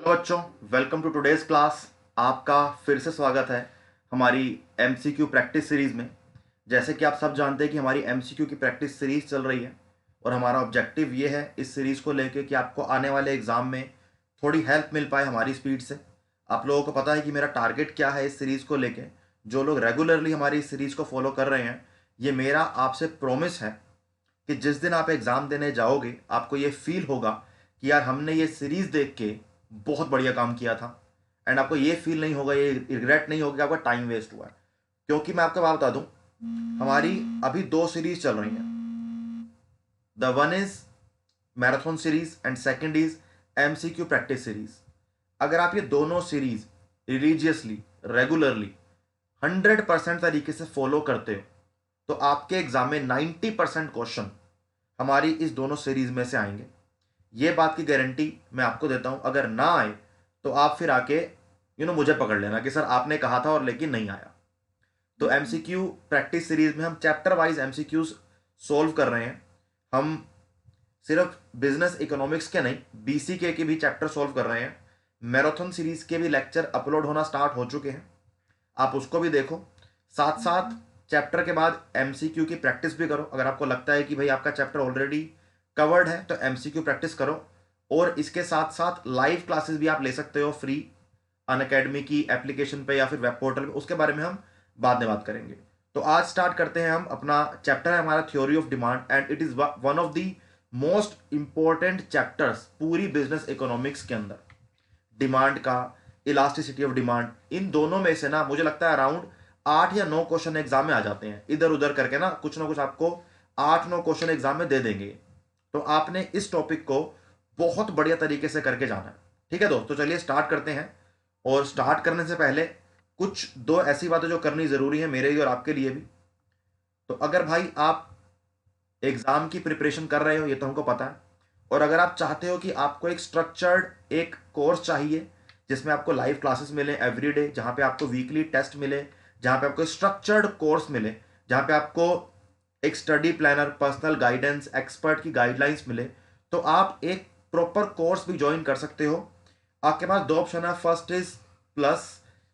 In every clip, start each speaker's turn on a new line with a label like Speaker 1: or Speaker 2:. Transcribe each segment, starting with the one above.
Speaker 1: Hello बच्चों, welcome to today's class. आपका फिर से स्वागत है हमारी एमसीक्यू प्रैक्टिस सीरीज में। जैसे कि आप सब जानते हैं कि हमारी एमसीक्यू की प्रैक्टिस सीरीज चल रही है और हमारा ऑब्जेक्टिव ये है इस सीरीज को लेके कि आपको आने वाले एग्जाम में थोड़ी हेल्प मिल पाए हमारी स्पीड से। आप लोगों को पता है कि मेरा टारगेट क्या है इस सीरीज को लेके। जो लोग रेगुलरली हमारी इस सीरीज को फॉलो कर रहे हैं, ये मेरा आपसे प्रॉमिस है कि जिस दिन आप एग्जाम देने जाओगे आपको ये फील होगा कि यार हमने ये सीरीज देख के बहुत बढ़िया काम किया था। एंड आपको ये फील नहीं होगा, ये रिग्रेट नहीं होगा कि आपका टाइम वेस्ट हुआ है। क्योंकि मैं आपको बात बता दूं, हमारी अभी दो सीरीज चल रही हैं। The one is marathon series and second is MCQ practice series. अगर आप ये दोनों सीरीज रिलीजियसली रेगुलरली 100% तरीके से फॉलो करते हो तो आपके एग्जाम में 90% क्वेश्चन हमारी इस दोनों सीरीज में से आएंगे। ये बात की गारंटी मैं आपको देता हूं। अगर ना आए तो आप फिर आके मुझे पकड़ लेना कि सर आपने कहा था और लेकिन नहीं आया। तो एमसीक्यू प्रैक्टिस सीरीज में हम चैप्टर वाइज एमसीक्यूज सोल्व कर रहे हैं। हम सिर्फ बिजनेस इकोनॉमिक्स के नहीं, बीसीके के भी चैप्टर सोल्व कर रहे हैं। मैराथन सीरीज के भी लेक्चर अपलोड होना स्टार्ट हो चुके हैं, आप उसको भी देखो। साथ साथ चैप्टर के बाद एमसीक्यू की प्रैक्टिस भी करो। अगर आपको लगता है कि भाई आपका चैप्टर ऑलरेडी कवर्ड है तो एमसीक्यू प्रैक्टिस करो। और इसके साथ साथ लाइव क्लासेस भी आप ले सकते हो फ्री अनअकैडमी की एप्लीकेशन पे या फिर वेब पोर्टल पे। उसके बारे में हम बाद में बात करेंगे। तो आज स्टार्ट करते हैं हम अपना चैप्टर है हमारा theory of demand and it is one of the most important chapters पूरी बिजनेस इकोनॉमिक्स के अंदर। डिमांड का, इलास्टिसिटी ऑफ डिमांड, इन दोनों में से ना मुझे लगता है अराउंड 8 या 9 क्वेश्चन एग्जाम में आ जाते हैं। इधर उधर करके ना कुछ आपको 8-9 क्वेश्चन एग्जाम में दे देंगे। तो आपने इस टॉपिक को बहुत बढ़िया तरीके से करके जाना है। ठीक है दोस्तों, चलिए स्टार्ट करते हैं। और स्टार्ट करने से पहले कुछ दो ऐसी बातें जो करनी जरूरी है मेरे लिए और आपके लिए भी। तो अगर भाई आप एग्जाम की प्रिपरेशन कर रहे हो, ये तो हमको पता है, और अगर आप चाहते हो कि आपको एक स्ट्रक्चर्ड एक कोर्स चाहिए जिसमें आपको लाइव क्लासेस मिले एवरी डे, जहां पे आपको वीकली टेस्ट मिले, जहां पे आपको स्ट्रक्चर्ड कोर्स मिले, जहां पे आपको एक study planner, personal guidance, expert की गाइडलाइंस मिले, तो आप एक प्रॉपर कोर्स भी ज्वाइन कर सकते हो। आपके पास दो ऑप्शन है, first is plus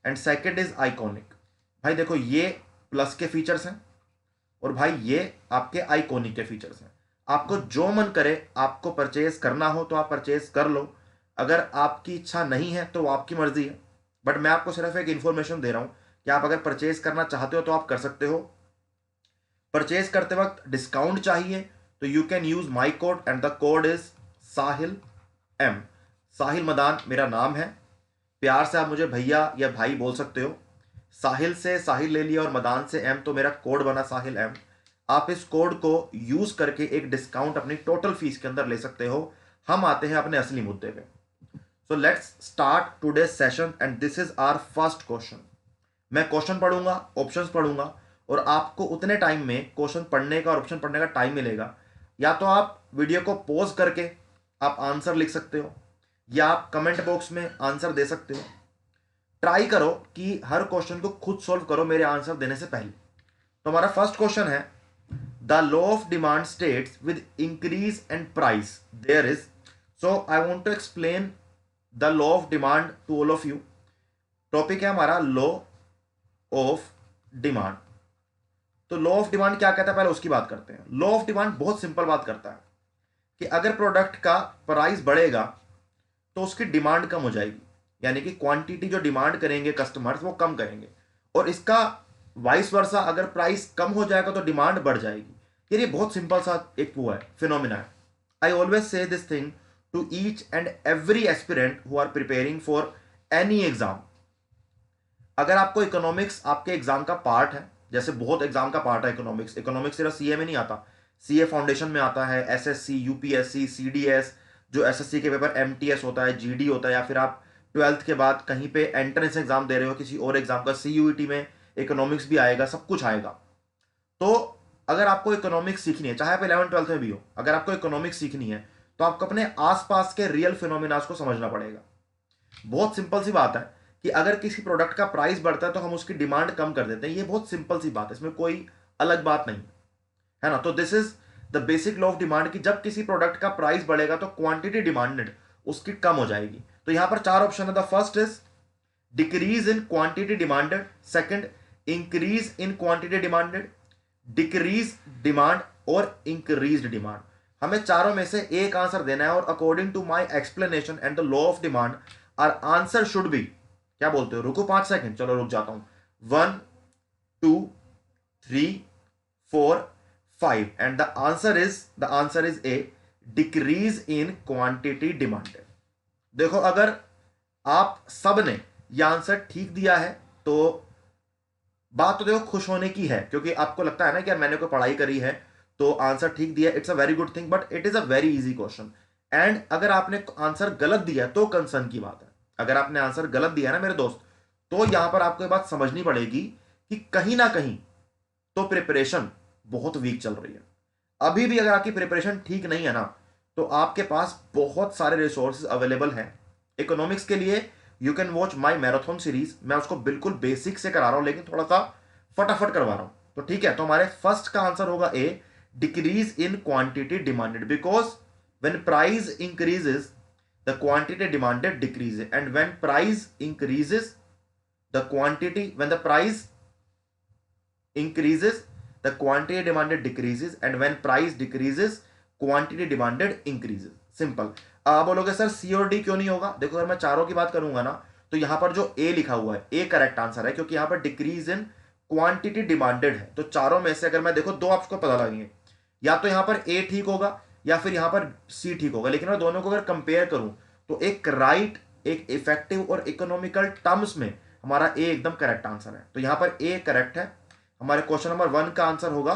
Speaker 1: and second is iconic. भाई देखो, ये प्लस के फीचर्स हैं और भाई ये आपके आइकॉनिक के फीचर्स हैं। आपको जो मन करे, आपको परचेज करना हो तो आप परचेज कर लो, अगर आपकी इच्छा नहीं है तो वो आपकी मर्जी है। बट मैं आपको सिर्फ एक इंफॉर्मेशन दे रहा हूं कि आप अगर परचेज करना चाहते हो तो आप कर सकते हो। परचेज करते वक्त डिस्काउंट चाहिए तो you can use my code and the code is Sahil M. Sahil Madan मेरा नाम है, प्यार से आप मुझे भैया या भाई बोल सकते हो। साहिल से साहिल ले लिया और मदान से एम, तो मेरा कोड बना साहिल एम। आप इस कोड को यूज करके एक डिस्काउंट अपनी टोटल फीस के अंदर ले सकते हो। हम आते हैं अपने असली मुद्दे पे। So let's start today session and this is our first question. मैं क्वेश्चन पढ़ूंगा, ऑप्शंस पढ़ूंगा और आपको उतने टाइम में क्वेश्चन पढ़ने का और ऑप्शन पढ़ने का टाइम मिलेगा। या तो आप वीडियो को पॉज करके आप आंसर लिख सकते हो या आप कमेंट बॉक्स में आंसर दे सकते हो। ट्राई करो कि हर क्वेश्चन को खुद सॉल्व करो मेरे आंसर देने से पहले। तो हमारा फर्स्ट क्वेश्चन है, the law of demand states with increase and price there is. So I want to explain the law of demand to all of you. Topic है हमारा लॉ ऑफ डिमांड। तो law of demand क्या कहता है, पहले उसकी बात करते हैं। लॉ ऑफ डिमांड बहुत सिंपल बात करता है कि अगर प्रोडक्ट का प्राइस बढ़ेगा तो उसकी डिमांड कम हो जाएगी, यानी कि क्वांटिटी जो डिमांड करेंगे कस्टमर्स वो कम करेंगे। और इसका वाइस वर्सा, अगर प्राइस कम हो जाएगा तो डिमांड बढ़ जाएगी। यार ये बहुत सिंपल सा एक वो है, फिनोमिना है। I always say this thing to each and every aspirant who are preparing for any exam. अगर आपको इकोनॉमिक्स आपके एग्जाम का पार्ट है, जैसे बहुत एग्जाम का पार्ट है इकोनॉमिक्स, इकोनॉमिक्स सिर्फ सीए में नहीं आता, सीए फाउंडेशन में आता है, एसएससी, यूपीएससी, सीडीएस, जो एसएससी के पेपर एमटीएस होता है, जीडी होता है, या फिर आप 12th के बाद कहीं पे एंट्रेंस एग्जाम दे रहे हो किसी और एग्जाम का, सीयूईटी में इकोनॉमिक्स भी आएगा, सब कुछ आएगा। तो अगर आपको इकोनॉमिक्स सीखनी है, चाहे आप 11th-12th में भी हो, अगर आपको इकोनॉमिक्स सीखनी है तो आपको अपने आसपास के रियल फिनोमिनास को समझना पड़ेगा। बहुत सिंपल सी बात है कि अगर किसी प्रोडक्ट का प्राइस बढ़ता है तो हम उसकी डिमांड कम कर देते हैं। ये बहुत सिंपल सी बात है, इसमें कोई अलग बात नहीं है ना। तो this is the basic law of demand कि जब किसी प्रोडक्ट का प्राइस बढ़ेगा तो क्वांटिटी डिमांडेड उसकी कम हो जाएगी। तो यहां पर चार ऑप्शन है। The first is decrease in quantity demanded, second increase in quantity demanded, decrease demand और इंक्रीज्ड डिमांड। हमें चारों में से एक आंसर देना है और according to my explanation and the law of demand our answer should be, क्या बोलते हो, रुको 5 सेकंड, चलो रुक जाता हूं, 1 2 3 4 5 and the answer is A decrease in quantity demanded. देखो अगर आप सब ने यह आंसर ठीक दिया है तो बात तो देखो खुश होने की है, क्योंकि आपको लगता है ना कि यार मैंने कोई पढ़ाई करी है तो आंसर ठीक दिया, it's a very good thing, but it is a very easy question. And अगर आपने आंसर गलत दिया तो कंसर्न की बात है। अगर आपने आंसर गलत दिया ना मेरे दोस्त, तो यहां पर आपको ये बात समझनी पड़ेगी कि कहीं ना कहीं तो प्रिपरेशन बहुत वीक चल रही है। अभी भी अगर आपकी प्रिपरेशन ठीक नहीं है ना, तो आपके पास बहुत सारे रिसोर्सेज अवेलेबल हैं इकोनॉमिक्स के लिए। You can watch my marathon series, मैं उसको बिल्कुल बेसिक से करा रहा हूं लेकिन थोड़ा सा फटाफट करवा रहा हूं। तो ठीक है, तो हमारे फर्स्ट का आंसर होगा A, decrease in quantity demanded, because when price increases the quantity demanded decreases, and when price increases the quantity, when the price increases the quantity demanded decreases, and when price decreases quantity demanded increases। Simple. आप बोलोगे sir सी और D क्यों नहीं होगा? देखो अगर मैं चारों की बात करूंगा ना, तो यहां पर जो ए लिखा हुआ है ए करेक्ट आंसर है, क्योंकि यहां पर डिक्रीज इन क्वांटिटी डिमांडेड है। तो चारों में से अगर मैं देखो दो आपको पता लगेंगे, या तो यहां पर ए ठीक होगा या फिर यहां पर सी ठीक होगा, लेकिन मैं दोनों को अगर कंपेयर करूं तो एक राइट, एक इफेक्टिव और इकोनॉमिकल टर्म्स में हमारा ए एकदम करेक्ट आंसर है। तो यहां पर ए करेक्ट है। हमारे क्वेश्चन नंबर 1 का आंसर होगा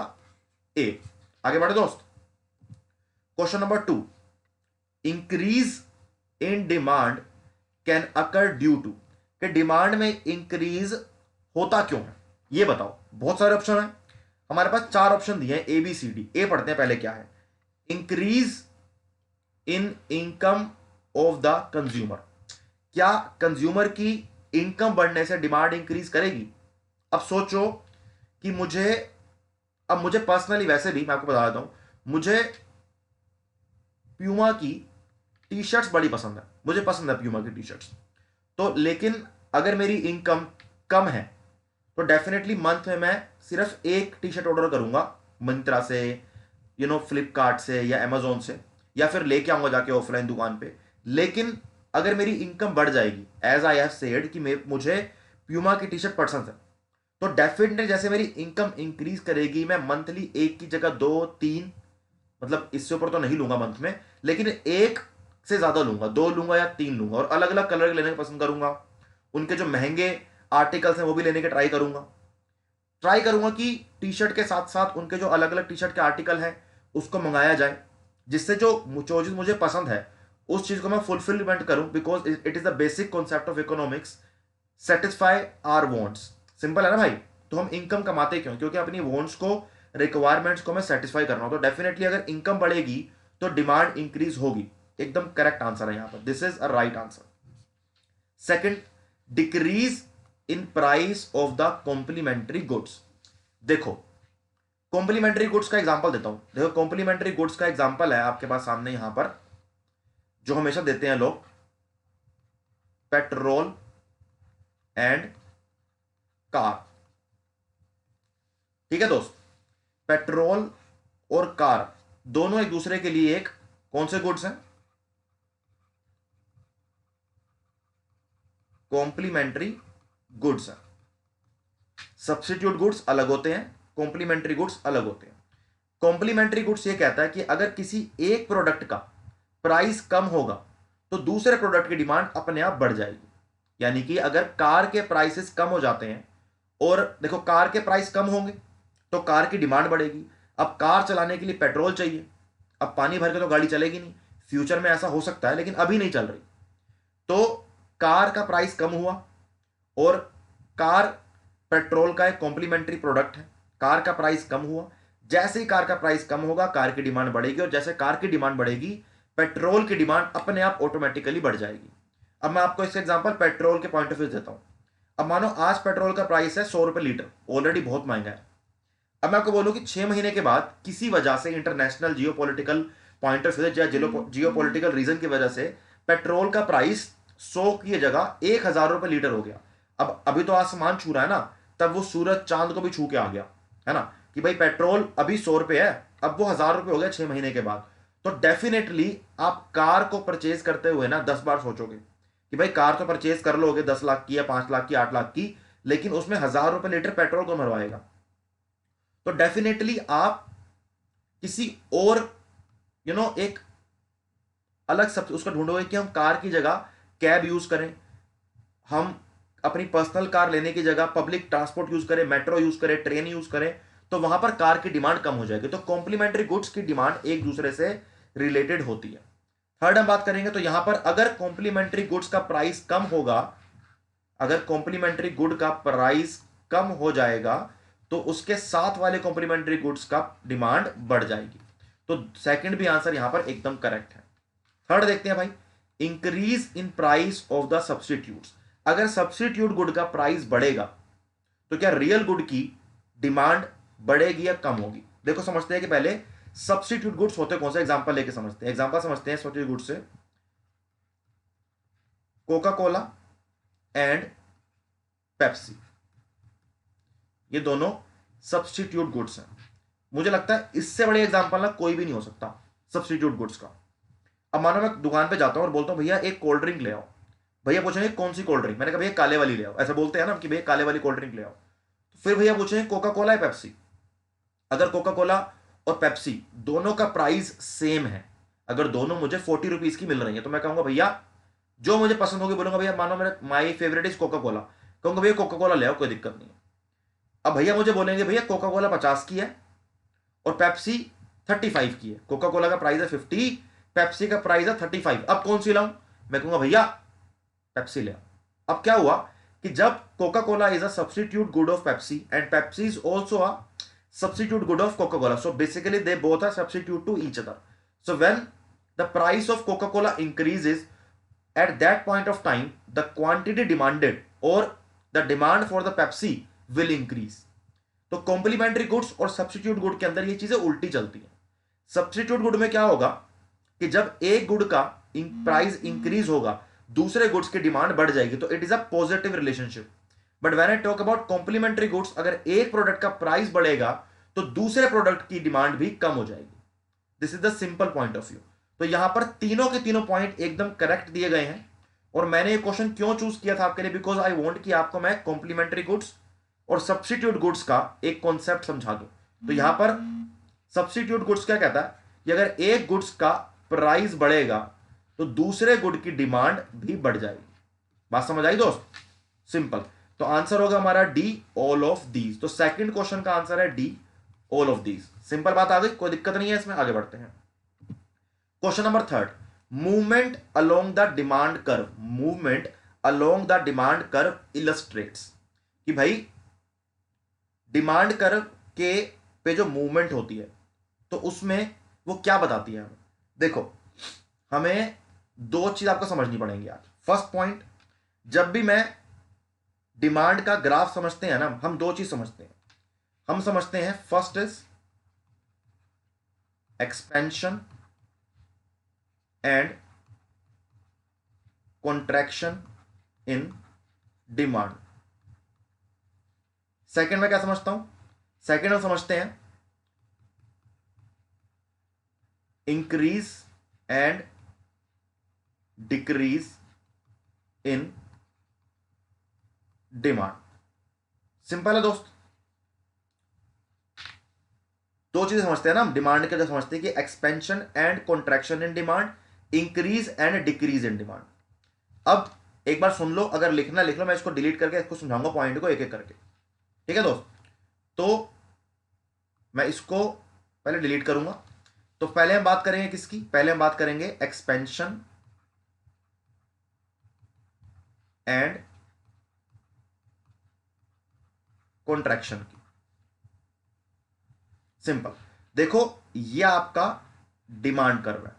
Speaker 1: ए। आगे बढ़े दोस्त। Question number 2, increase in demand can occur due to, कि डिमांड में इंक्रीज होता क्यों है, ये बताओ। बहुत सारे ऑप्शन है, हमारे पास 4 ऑप्शन दिए हैं ए बी सी डी। ए पढ़ते हैं पहले क्या है। Increase in income of the consumer, क्या कंज्यूमर की इनकम बढ़ने से डिमांड इंक्रीज करेगी? अब सोचो कि मुझे पर्सनली, वैसे भी मैं आपको बता देता हूं, मुझे प्यूमा की टी शर्ट्स बड़ी पसंद है, मुझे पसंद है प्यूमा की टी शर्ट्स। तो लेकिन अगर मेरी इनकम कम है तो डेफिनेटली मंथ में मैं सिर्फ एक टी शर्ट ऑर्डर करूंगा मिंत्रा से, फ्लिपकार्ट से या अमेजोन से, या फिर लेके आऊंगा जाके ऑफलाइन दुकान पे। लेकिन अगर मेरी इनकम बढ़ जाएगी, एज आई हैव सेड कि मुझे प्यूमा की टी शर्ट पसंद है, तो डेफिनेटली जैसे मेरी इनकम इंक्रीज करेगी, मैं मंथली एक की जगह 2 3, मतलब इससे ऊपर तो नहीं लूंगा मंथ में, लेकिन एक से ज्यादा लूंगा, 2 लूंगा या 3 लूंगा, और अलग अलग कलर के लेने का पसंद करूंगा। उनके जो महंगे आर्टिकल्स हैं वो भी लेने के ट्राई करूंगा कि टी शर्ट के साथ साथ उनके जो अलग अलग टी शर्ट के आर्टिकल हैं उसको मंगाया जाए, जिससे जो चीज मुझे पसंद है उस चीज को मैं फुलफिलमेंट करूं, because it is the basic concept of economics, satisfy our wants. Simple है ना भाई। तो हम इनकम कमाते क्यों? क्योंकि अपनी वांट्स को, रिक्वायरमेंट्स को मैं सेटिस्फाई करना हो। तो डेफिनेटली अगर इनकम बढ़ेगी तो डिमांड इंक्रीज होगी। एकदम करेक्ट आंसर है यहां पर, this is a right answer. Second, decrease in price of the complementary goods. देखो कॉम्प्लीमेंट्री गुड्स का एग्जांपल देता हूं। देखो कॉम्प्लीमेंट्री गुड्स का एग्जांपल है आपके पास सामने यहां पर, जो हमेशा देते हैं लोग, पेट्रोल एंड कार। ठीक है दोस्त, पेट्रोल और कार दोनों एक दूसरे के लिए एक कौन से गुड्स हैं? कॉम्प्लीमेंट्री गुड्स हैं। सब्स्टिट्यूट गुड्स अलग होते हैं, कॉम्प्लीमेंट्री गुड्स अलग होते हैं। कॉम्प्लीमेंट्री गुड्स ये कहता है कि अगर किसी एक प्रोडक्ट का प्राइस कम होगा तो दूसरे प्रोडक्ट की डिमांड अपने आप बढ़ जाएगी। यानी कि अगर कार के प्राइसेस कम हो जाते हैं, और देखो कार के प्राइस कम होंगे तो कार की डिमांड बढ़ेगी। अब कार चलाने के लिए पेट्रोल चाहिए, अब पानी भर के तो गाड़ी चलेगी नहीं, फ्यूचर में ऐसा हो सकता है लेकिन अभी नहीं चल रही। तो कार का प्राइस कम हुआ, और कार पेट्रोल का एक कॉम्प्लीमेंट्री प्रोडक्ट है, कार का प्राइस कम हुआ। जैसे ही कार का प्राइस कम होगा कार की डिमांड बढ़ेगी, और जैसे कार की डिमांड बढ़ेगी पेट्रोल की डिमांड अपने आप ऑटोमेटिकली बढ़ जाएगी। अब मैं आपको इसका एग्जांपल पेट्रोल के पॉइंट ऑफ व्यू देता हूं। अब मानो आज पेट्रोल का प्राइस है 100 रुपए लीटर, ऑलरेडी बहुत महंगा है। अब मैं आपको बोलूं कि 6 महीने के बाद किसी वजह से, international geopolitical point of view या जियोपॉलिटिकल रीजन की वजह से पेट्रोल का प्राइस 100 की जगह 1,000 रुपए लीटर हो गया। अब अभी तो आसमान छू रहा है ना, तब वो सूरज चांद को भी छू के आ गया, है ना, कि भाई पेट्रोल अभी 100 रुपए है, अब वो 1,000 रुपए हो गया 6 महीने के बाद। तो डेफिनेटली आप कार को परचेज करते हुए ना 10 बार सोचोगे कि भाई कार तो परचेज कर लोगे 10 लाख की या 5 लाख की 8 लाख की, लेकिन उसमें 1,000 रुपए लीटर पेट्रोल को मरवाएगा। तो डेफिनेटली आप किसी और एक अलग सब उसका ढूंढोगे कि हम कार की जगह कैब यूज करें, हम अपनी पर्सनल कार लेने की जगह पब्लिक ट्रांसपोर्ट यूज करें, मेट्रो यूज करें, ट्रेन यूज करें, तो वहां पर कार की डिमांड कम हो जाएगी। तो कॉम्प्लीमेंट्री गुड्स की डिमांड एक दूसरे से रिलेटेड होती है। थर्ड हम बात करेंगे तो यहां पर अगर कॉम्प्लीमेंट्री गुड्स का प्राइस कम होगा, अगर कॉम्प्लीमेंट्री गुड का प्राइस कम हो जाएगा तो उसके साथ वाले कॉम्प्लीमेंट्री गुड्स का डिमांड बढ़ जाएगी। तो सेकंड भी आंसर यहां पर एकदम करेक्ट है। थर्ड देखते हैं भाई, increase in price of the substitutes. अगर सब्स्टिट्यूट गुड का प्राइस बढ़ेगा तो क्या रियल गुड की डिमांड बढ़ेगी या कम होगी? देखो समझते हैं कि पहले सब्स्टिट्यूट गुड्स होते कौन से, एग्जांपल लेके समझते हैं। एग्जांपल समझते हैं सब्स्टिट्यूट गुड्स से, कोका कोला एंड पेप्सी, ये दोनों सब्स्टिट्यूट गुड्स हैं। मुझे लगता है इससे बड़े एग्जांपल ना कोई भी नहीं हो सकता सब्स्टिट्यूट गुड्स का। अब मानो मैं दुकान पे जाता हूं और बोलता हूं भैया एक कोल्ड ड्रिंक ले आओ, भैया पूछेंगे कौन सी कोल्ड ड्रिंक, मैंने कहा भैया काले वाली ले आओ, ऐसा बोलते हैं ना कि भैया काले वाली कोल्ड ड्रिंक ले आओ। तो फिर भैया पूछेंगे कोका कोला है पेप्सी। अगर कोका कोला और पेप्सी दोनों का प्राइस सेम है, अगर दोनों मुझे 40 रुपीज की मिल रही है, तो मैं कहूंगा भैया जो मुझे पसंद होगी, बोलूंगा भैया मानो मेरा my favourite is Coca Cola, कहूंगा भैया कोका कोला ले आओ, कोई दिक्कत नहीं है। अब भैया मुझे बोलेंगे भैया कोका कोला 50 की है और पेप्सी 35 की है, कोका कोला का प्राइस है 50, पेप्सी का प्राइस है 35, अब कौन सी लाऊं? मैं कहूंगा भैया पेप्सी ले आओ। अब क्या हुआ कि जब Coca Cola is a substitute good of Pepsi and Pepsi is also a substitute good of Coca-Cola. So basically they both are substitute to each other. So when the price of Coca-Cola increases, at that point of time, the quantity demanded or the demand for the Pepsi will increase. तो complementary goods और substitute good के अंदर ये चीजें उल्टी चलती हैं। Substitute good में क्या होगा कि जब एक गुड का प्राइस इंक्रीज होगा, दूसरे गुड्स की डिमांड बढ़ जाएगी, तो it is a positive relationship. But when I talk about complementary goods, अगर एक प्रोडक्ट का प्राइस बढ़ेगा तो दूसरे प्रोडक्ट की डिमांड भी कम हो जाएगी। This is the simple point of view. तो यहां पर तीनों के तीनों पॉइंट एकदम करेक्ट दिए गए हैं। और मैंने ये क्वेश्चन क्यों चूज किया था आपके लिए, बिकॉज आई वांट कि आपको मैं कॉम्प्लीमेंट्री गुड्स और सब्स्टिट्यूट गुड्स का एक कॉन्सेप्ट समझा दूं। तो यहां पर सब्स्टिट्यूट गुड्स क्या कहता है कि अगर एक गुड्स का प्राइस बढ़ेगा तो दूसरे गुड की डिमांड भी बढ़ जाएगी। बात समझ आई दोस्त? सिंपल। तो आंसर होगा हमारा डी, ऑल ऑफ दीज। तो सेकंड क्वेश्चन का आंसर है D, all of these. Simple बात आ गई, कोई दिक्कत नहीं है इसमें। आगे बढ़ते हैं। Question number third, movement along the demand curve. Movement along the demand curve illustrates, कि भाई डिमांड कर्व के पे जो मूवमेंट होती है तो उसमें वो क्या बताती है हमें। देखो हमें दो चीज आपको समझनी पड़ेंगी आज। फर्स्ट पॉइंट, जब भी मैं डिमांड का ग्राफ समझते हैं ना, हम दो चीज समझते हैं। हम समझते हैं first is expansion and contraction in demand. Second में क्या समझता हूं? सेकंड में समझते हैं increase and decrease in demand. Simple है दोस्त, दो चीजें समझते हैं ना हम डिमांड के, जो समझते हैं कि expansion and contraction in demand, increase and decrease in demand. अब एक बार सुन लो, अगर लिखना लिख लो, मैं इसको डिलीट करके इसको समझाऊंगा पॉइंट को एक एक करके। ठीक है दोस्त? तो मैं इसको पहले डिलीट करूंगा। तो पहले हम बात करेंगे किसकी? पहले हम बात करेंगे एक्सपेंशन एंड कॉन्ट्रैक्शन की। सिंपल। देखो ये आपका डिमांड कर्व है,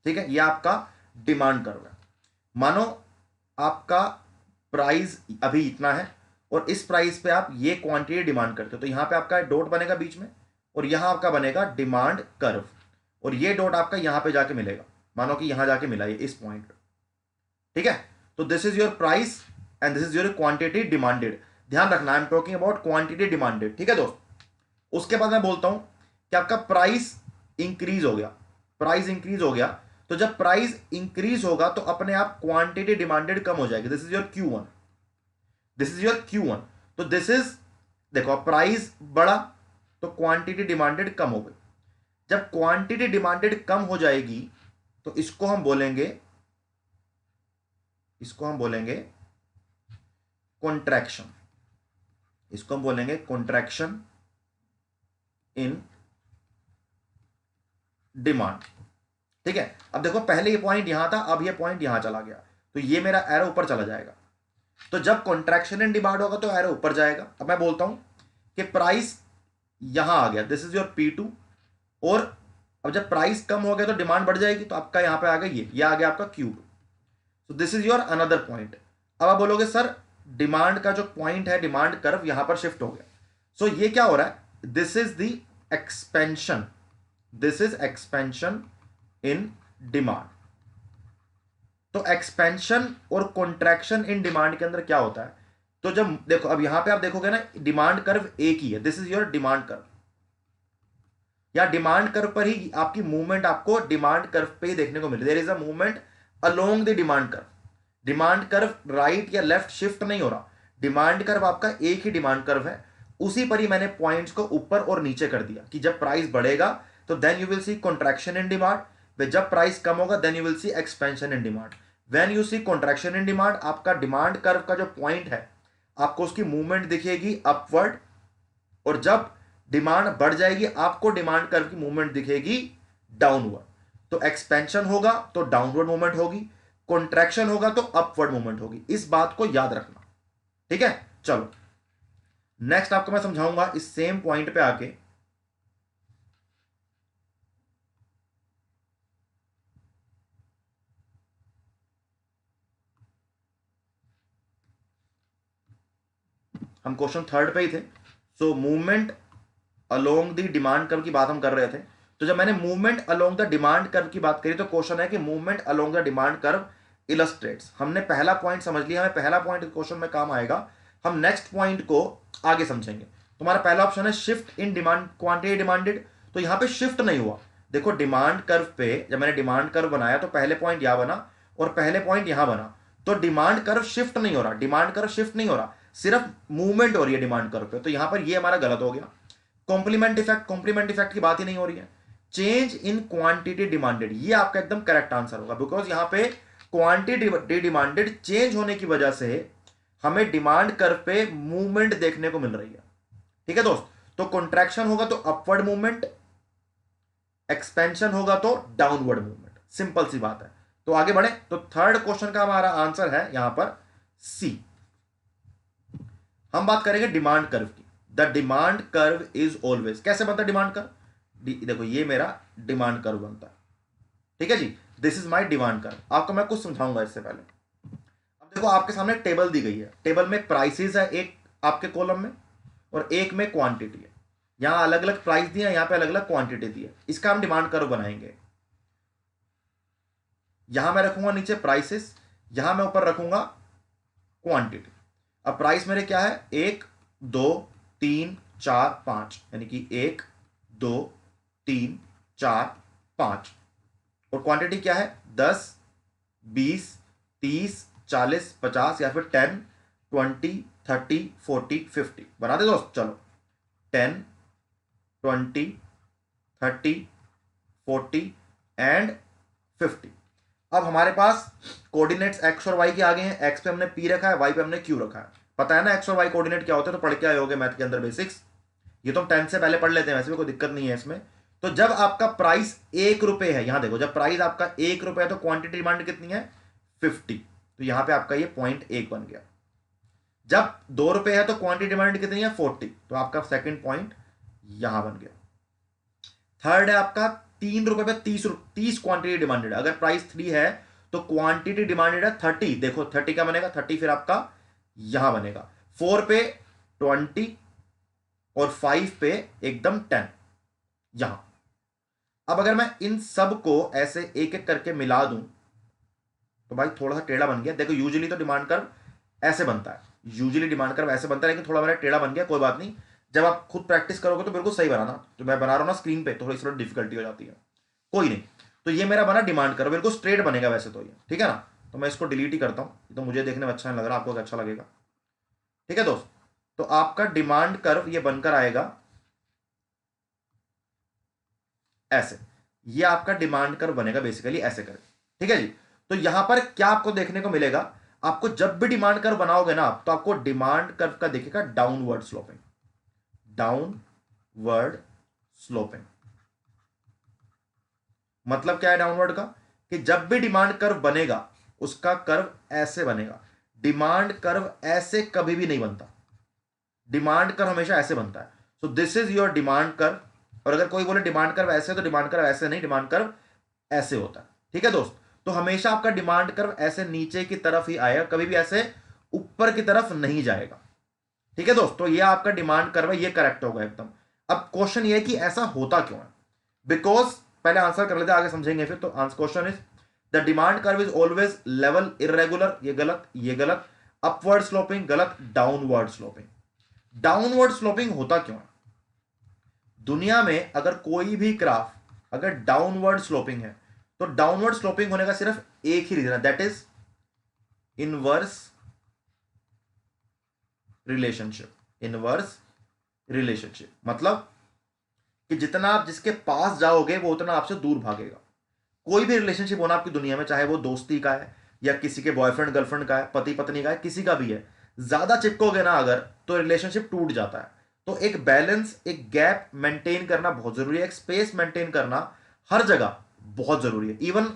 Speaker 1: ठीक है, ये आपका डिमांड कर्व है। मानो आपका प्राइस अभी इतना है और इस प्राइस पे आप ये क्वांटिटी डिमांड करते हो, तो यहां पे आपका डॉट बनेगा बीच में और यहां आपका बनेगा डिमांड कर्व, और ये डॉट आपका यहां पे जाके मिलेगा। मानो कि यहां जाके मिला ये इस पॉइंट पे, ठीक है, तो this is your price and this is your quantity demanded. ध्यान रखना, आई am talking about quantity demanded. ठीक है दोस्त, उसके बाद मैं बोलता हूं कि आपका प्राइस इंक्रीज हो गया, प्राइस इंक्रीज हो गया, तो जब प्राइस इंक्रीज होगा तो अपने आप क्वांटिटी डिमांडेड कम हो जाएगी। This is your Q1, this is your Q1। तो दिस इज, देखो प्राइस बढ़ा तो क्वांटिटी डिमांडेड कम हो गई। जब क्वांटिटी डिमांडेड कम हो जाएगी तो इसको हम बोलेंगे, इसको हम बोलेंगे कॉन्ट्रैक्शन, इसको हम बोलेंगे कॉन्ट्रैक्शन इन डिमांड। ठीक है, अब देखो पहले ये पॉइंट यहां था, अब ये पॉइंट यहां चला गया, तो ये मेरा एरो ऊपर चला जाएगा। तो जब कॉन्ट्रैक्शन इन डिमांड होगा तो एरो ऊपर जाएगा। अब मैं बोलता हूं कि प्राइस यहां आ गया, दिस इज योर P2, और अब जब प्राइस कम हो गया तो डिमांड बढ़ जाएगी, तो आपका यहां पे आ गया ये आ गया आपका Q2। तो this is your another point. अब आप बोलोगे सर डिमांड का जो पॉइंट है, डिमांड कर्व यहां पर शिफ्ट हो गया। सो ये क्या हो रहा है, this is the expansion, this is expansion in demand. तो एक्सपेंशन और कॉन्ट्रैक्शन इन डिमांड के अंदर क्या होता है, तो जब देखो अब यहां पे आप देखोगे ना, डिमांड कर्व एक ही है, this is your demand curve, या डिमांड कर्व पर ही आपकी मूवमेंट आपको डिमांड कर्व पे ही देखने को मिले। There is a movement along the demand curve, demand curve right या लेफ्ट शिफ्ट नहीं हो रहा, डिमांड कर्व आपका एक ही डिमांड कर्व है। उसी पर ही मैंने पॉइंट्स को ऊपर और नीचे कर दिया कि जब प्राइस बढ़ेगा तो then you will see contraction in demand, जब प्राइस कम होगा then you will see expansion in demand. When you see contraction in demand, आपका डिमांड कर्व का जो पॉइंट है आपको उसकी मूवमेंट दिखेगी अपवर्ड, और जब डिमांड बढ़ जाएगी आपको डिमांड कर्व की मूवमेंट दिखेगी डाउनवर्ड। तो एक्सपेंशन होगा तो डाउनवर्ड मूवमेंट होगी, कॉन्ट्रैक्शन होगा तो अपवर्ड मूवमेंट होगी। इस बात को याद रखना, ठीक है। चलो नेक्स्ट आपको मैं समझाऊंगा इस सेम पॉइंट पे आके। हम क्वेश्चन थर्ड पे ही थे। So movement along the demand curve की बात हम कर रहे थे। तो जब मैंने movement along the demand curve की बात करी तो क्वेश्चन है कि movement along the demand curve illustrates. हमने पहला पॉइंट समझ लिया, हमें पहला पॉइंट क्वेश्चन में काम आएगा, हम नेक्स्ट पॉइंट को आगे समझेंगे। तुम्हारा पहला ऑप्शन है shift in demand quantity demanded, तो यहां पे शिफ्ट नहीं हुआ। देखो डिमांड कर्व पे जब मैंने डिमांड कर्व बनाया तो पहले पॉइंट यहां बना और पहले पॉइंट यहां बना, तो डिमांड कर्व शिफ्ट नहीं हो रहा, डिमांड कर्व शिफ्ट नहीं हो रहा, सिर्फ मूवमेंट हो रही है डिमांड कर्व पे। तो यहां पर ये हमारा गलत हो गया। कॉम्प्लीमेंट इफेक्ट, कॉम्प्लीमेंट इफेक्ट की बात ही नहीं हो रही है। चेंज इन क्वांटिटी डिमांडेड, ये आपका एकदम करेक्ट आंसर होगा, बिकॉज यहां पे क्वांटिटी डिमांडेड चेंज होने की वजह से हमें डिमांड कर्व पे मूवमेंट देखने को मिल रही है। ठीक है दोस्त, तो कॉन्ट्रैक्शन होगा तो अपवर्ड मूवमेंट, एक्सपेंशन होगा तो डाउनवर्ड मूवमेंट, सिंपल सी बात है। तो आगे बढ़े, तो थर्ड क्वेश्चन का हमारा आंसर है यहां पर सी। हम बात करेंगे डिमांड कर्व की। The demand curve is always, कैसे बनता है डिमांड कर्व, देखो ये मेरा डिमांड कर्व बनता है, ठीक है जी, this is my demand curve. आपको मैं कुछ समझाऊंगा इससे पहले। अब देखो आपके सामने टेबल दी गई है, टेबल में प्राइसेस है एक आपके कॉलम में और एक में क्वांटिटी है। यहां अलग अलग प्राइस दिया, यहां पे अलग अलग क्वांटिटी दी है, इसका हम डिमांड कर्व बनाएंगे। यहां मैं रखूंगा नीचे प्राइसेस, यहां मैं ऊपर रखूंगा क्वांटिटी। अब प्राइस मेरे क्या है, 1 2 3 4 5, यानी कि 1 2 3 4 5, और क्वांटिटी क्या है 10 20 30 40 50 या फिर 10 20 30 40 50। बना दे दोस्त, चलो 10 20 30 40 एंड 50। अब हमारे पास कोऑर्डिनेट्स एक्स और वाई के आगे हैं, एक्स पे हमने पी रखा है, वाई पे हमने क्यू रखा है। पता है ना एक्स और वाई कोऑर्डिनेट क्या होते हैं, तो पढ़ के आए होगे मैथ के अंदर बेसिक्स, ये तो हम 10 से पहले पढ़ लेते हैं, वैसे भी कोई दिक्कत नहीं है इसमें। तो जब आपका प्राइस 1 रुपए है, यहां देखो जब प्राइस आपका 1 रुपए है तो क्वांटिटी डिमांड कितनी है 50, तो यहां पे आपका ये पॉइंट 1 बन गया। जब 2 रुपए है तो क्वांटिटी डिमांड कितनी है 40, तो आपका सेकंड पॉइंट यहां बन गया। थर्ड है आपका 3 रुपए पे 30 क्वांटिटी डिमांडेड, अगर प्राइस 3 है तो क्वांटिटी डिमांडेड है 30, देखो 30 क्या बनेगा 30 फिर आपका यहां बनेगा। 4 पे 20 और 5 पे एकदम 10 यहां। अब अगर मैं इन सब को ऐसे एक एक करके मिला दूं तो भाई थोड़ा सा टेढ़ा बन गया। देखो यूजुअली तो डिमांड कर्व ऐसे बनता है, यूजुअली डिमांड कर्व ऐसे बनता है, लेकिन थोड़ा मेरा टेढ़ा बन गया, कोई बात नहीं। जब आप खुद प्रैक्टिस करोगे तो बिल्कुल सही बनाना। जो मैं बना रहा हूँ ना स्क्रीन पे, थोड़ी सी डिफिकल्टी हो जाती है, कोई नहीं। तो ये मेरा बना डिमांड कर्व, बिल्कुल स्ट्रेट बनेगा वैसे तो ये, ठीक है ना। तो मैं इसको डिलीट ही करता हूँ, तो मुझे देखने में अच्छा नहीं लग रहा, आपको अच्छा लगेगा, ठीक है दोस्त। तो आपका डिमांड कर्व ये बनकर आएगा ऐसे, ये आपका डिमांड कर्व बनेगा बेसिकली ऐसे कर, ठीक है जी। तो यहां पर क्या आपको देखने को मिलेगा, आपको जब भी डिमांड कर्व बनाओगे ना आप, तो आपको डिमांड कर्व का दिखेगा डाउनवर्ड स्लोपिंग, डाउनवर्ड स्लोपिंग। मतलब क्या है डाउनवर्ड का, कि जब भी डिमांड कर्व बनेगा उसका कर्व ऐसे बनेगा। डिमांड कर्व ऐसे कभी भी नहीं बनता, डिमांड कर्व हमेशा ऐसे बनता है। So this is your demand curve. और अगर कोई बोले डिमांड कर्व ऐसे, तो डिमांड कर्व ऐसे नहीं, डिमांड कर्व ऐसे होता है, ठीक है दोस्त। तो हमेशा आपका डिमांड कर्व ऐसे नीचे की तरफ ही आएगा, कभी भी ऐसे ऊपर की तरफ नहीं जाएगा, ठीक है दोस्त। तो ये आपका डिमांड कर्व है, ये करेक्ट होगा एकदम। अब क्वेश्चन ये है कि ऐसा होता क्यों है, बिकॉज पहले आंसर कर लेते हैं, आगे समझेंगे फिर। तो answer question is the demand curve is always level irregular, ये गलत, ये गलत। अपवर्ड स्लोपिंग गलत, डाउनवर्ड स्लोपिंग। डाउनवर्ड स्लोपिंग होता क्यों है दुनिया में, अगर कोई भी ग्राफ अगर डाउनवर्ड स्लोपिंग है, तो डाउनवर्ड स्लोपिंग होने का सिर्फ एक ही रीजन है, that is inverse relationship. Inverse relationship मतलब कि जितना आप जिसके पास जाओगे वो उतना आपसे दूर भागेगा। कोई भी रिलेशनशिप होना आपकी दुनिया में, चाहे वो दोस्ती का है या किसी के बॉयफ्रेंड गर्लफ्रेंड का है, पति पत्नी का है, किसी का भी है, ज्यादा चिपकोगे ना अगर, तो रिलेशनशिप टूट जाता है। तो एक बैलेंस, एक गैप मेंटेन करना बहुत जरूरी है, एक स्पेस मेंटेन करना हर जगह बहुत जरूरी है। इवन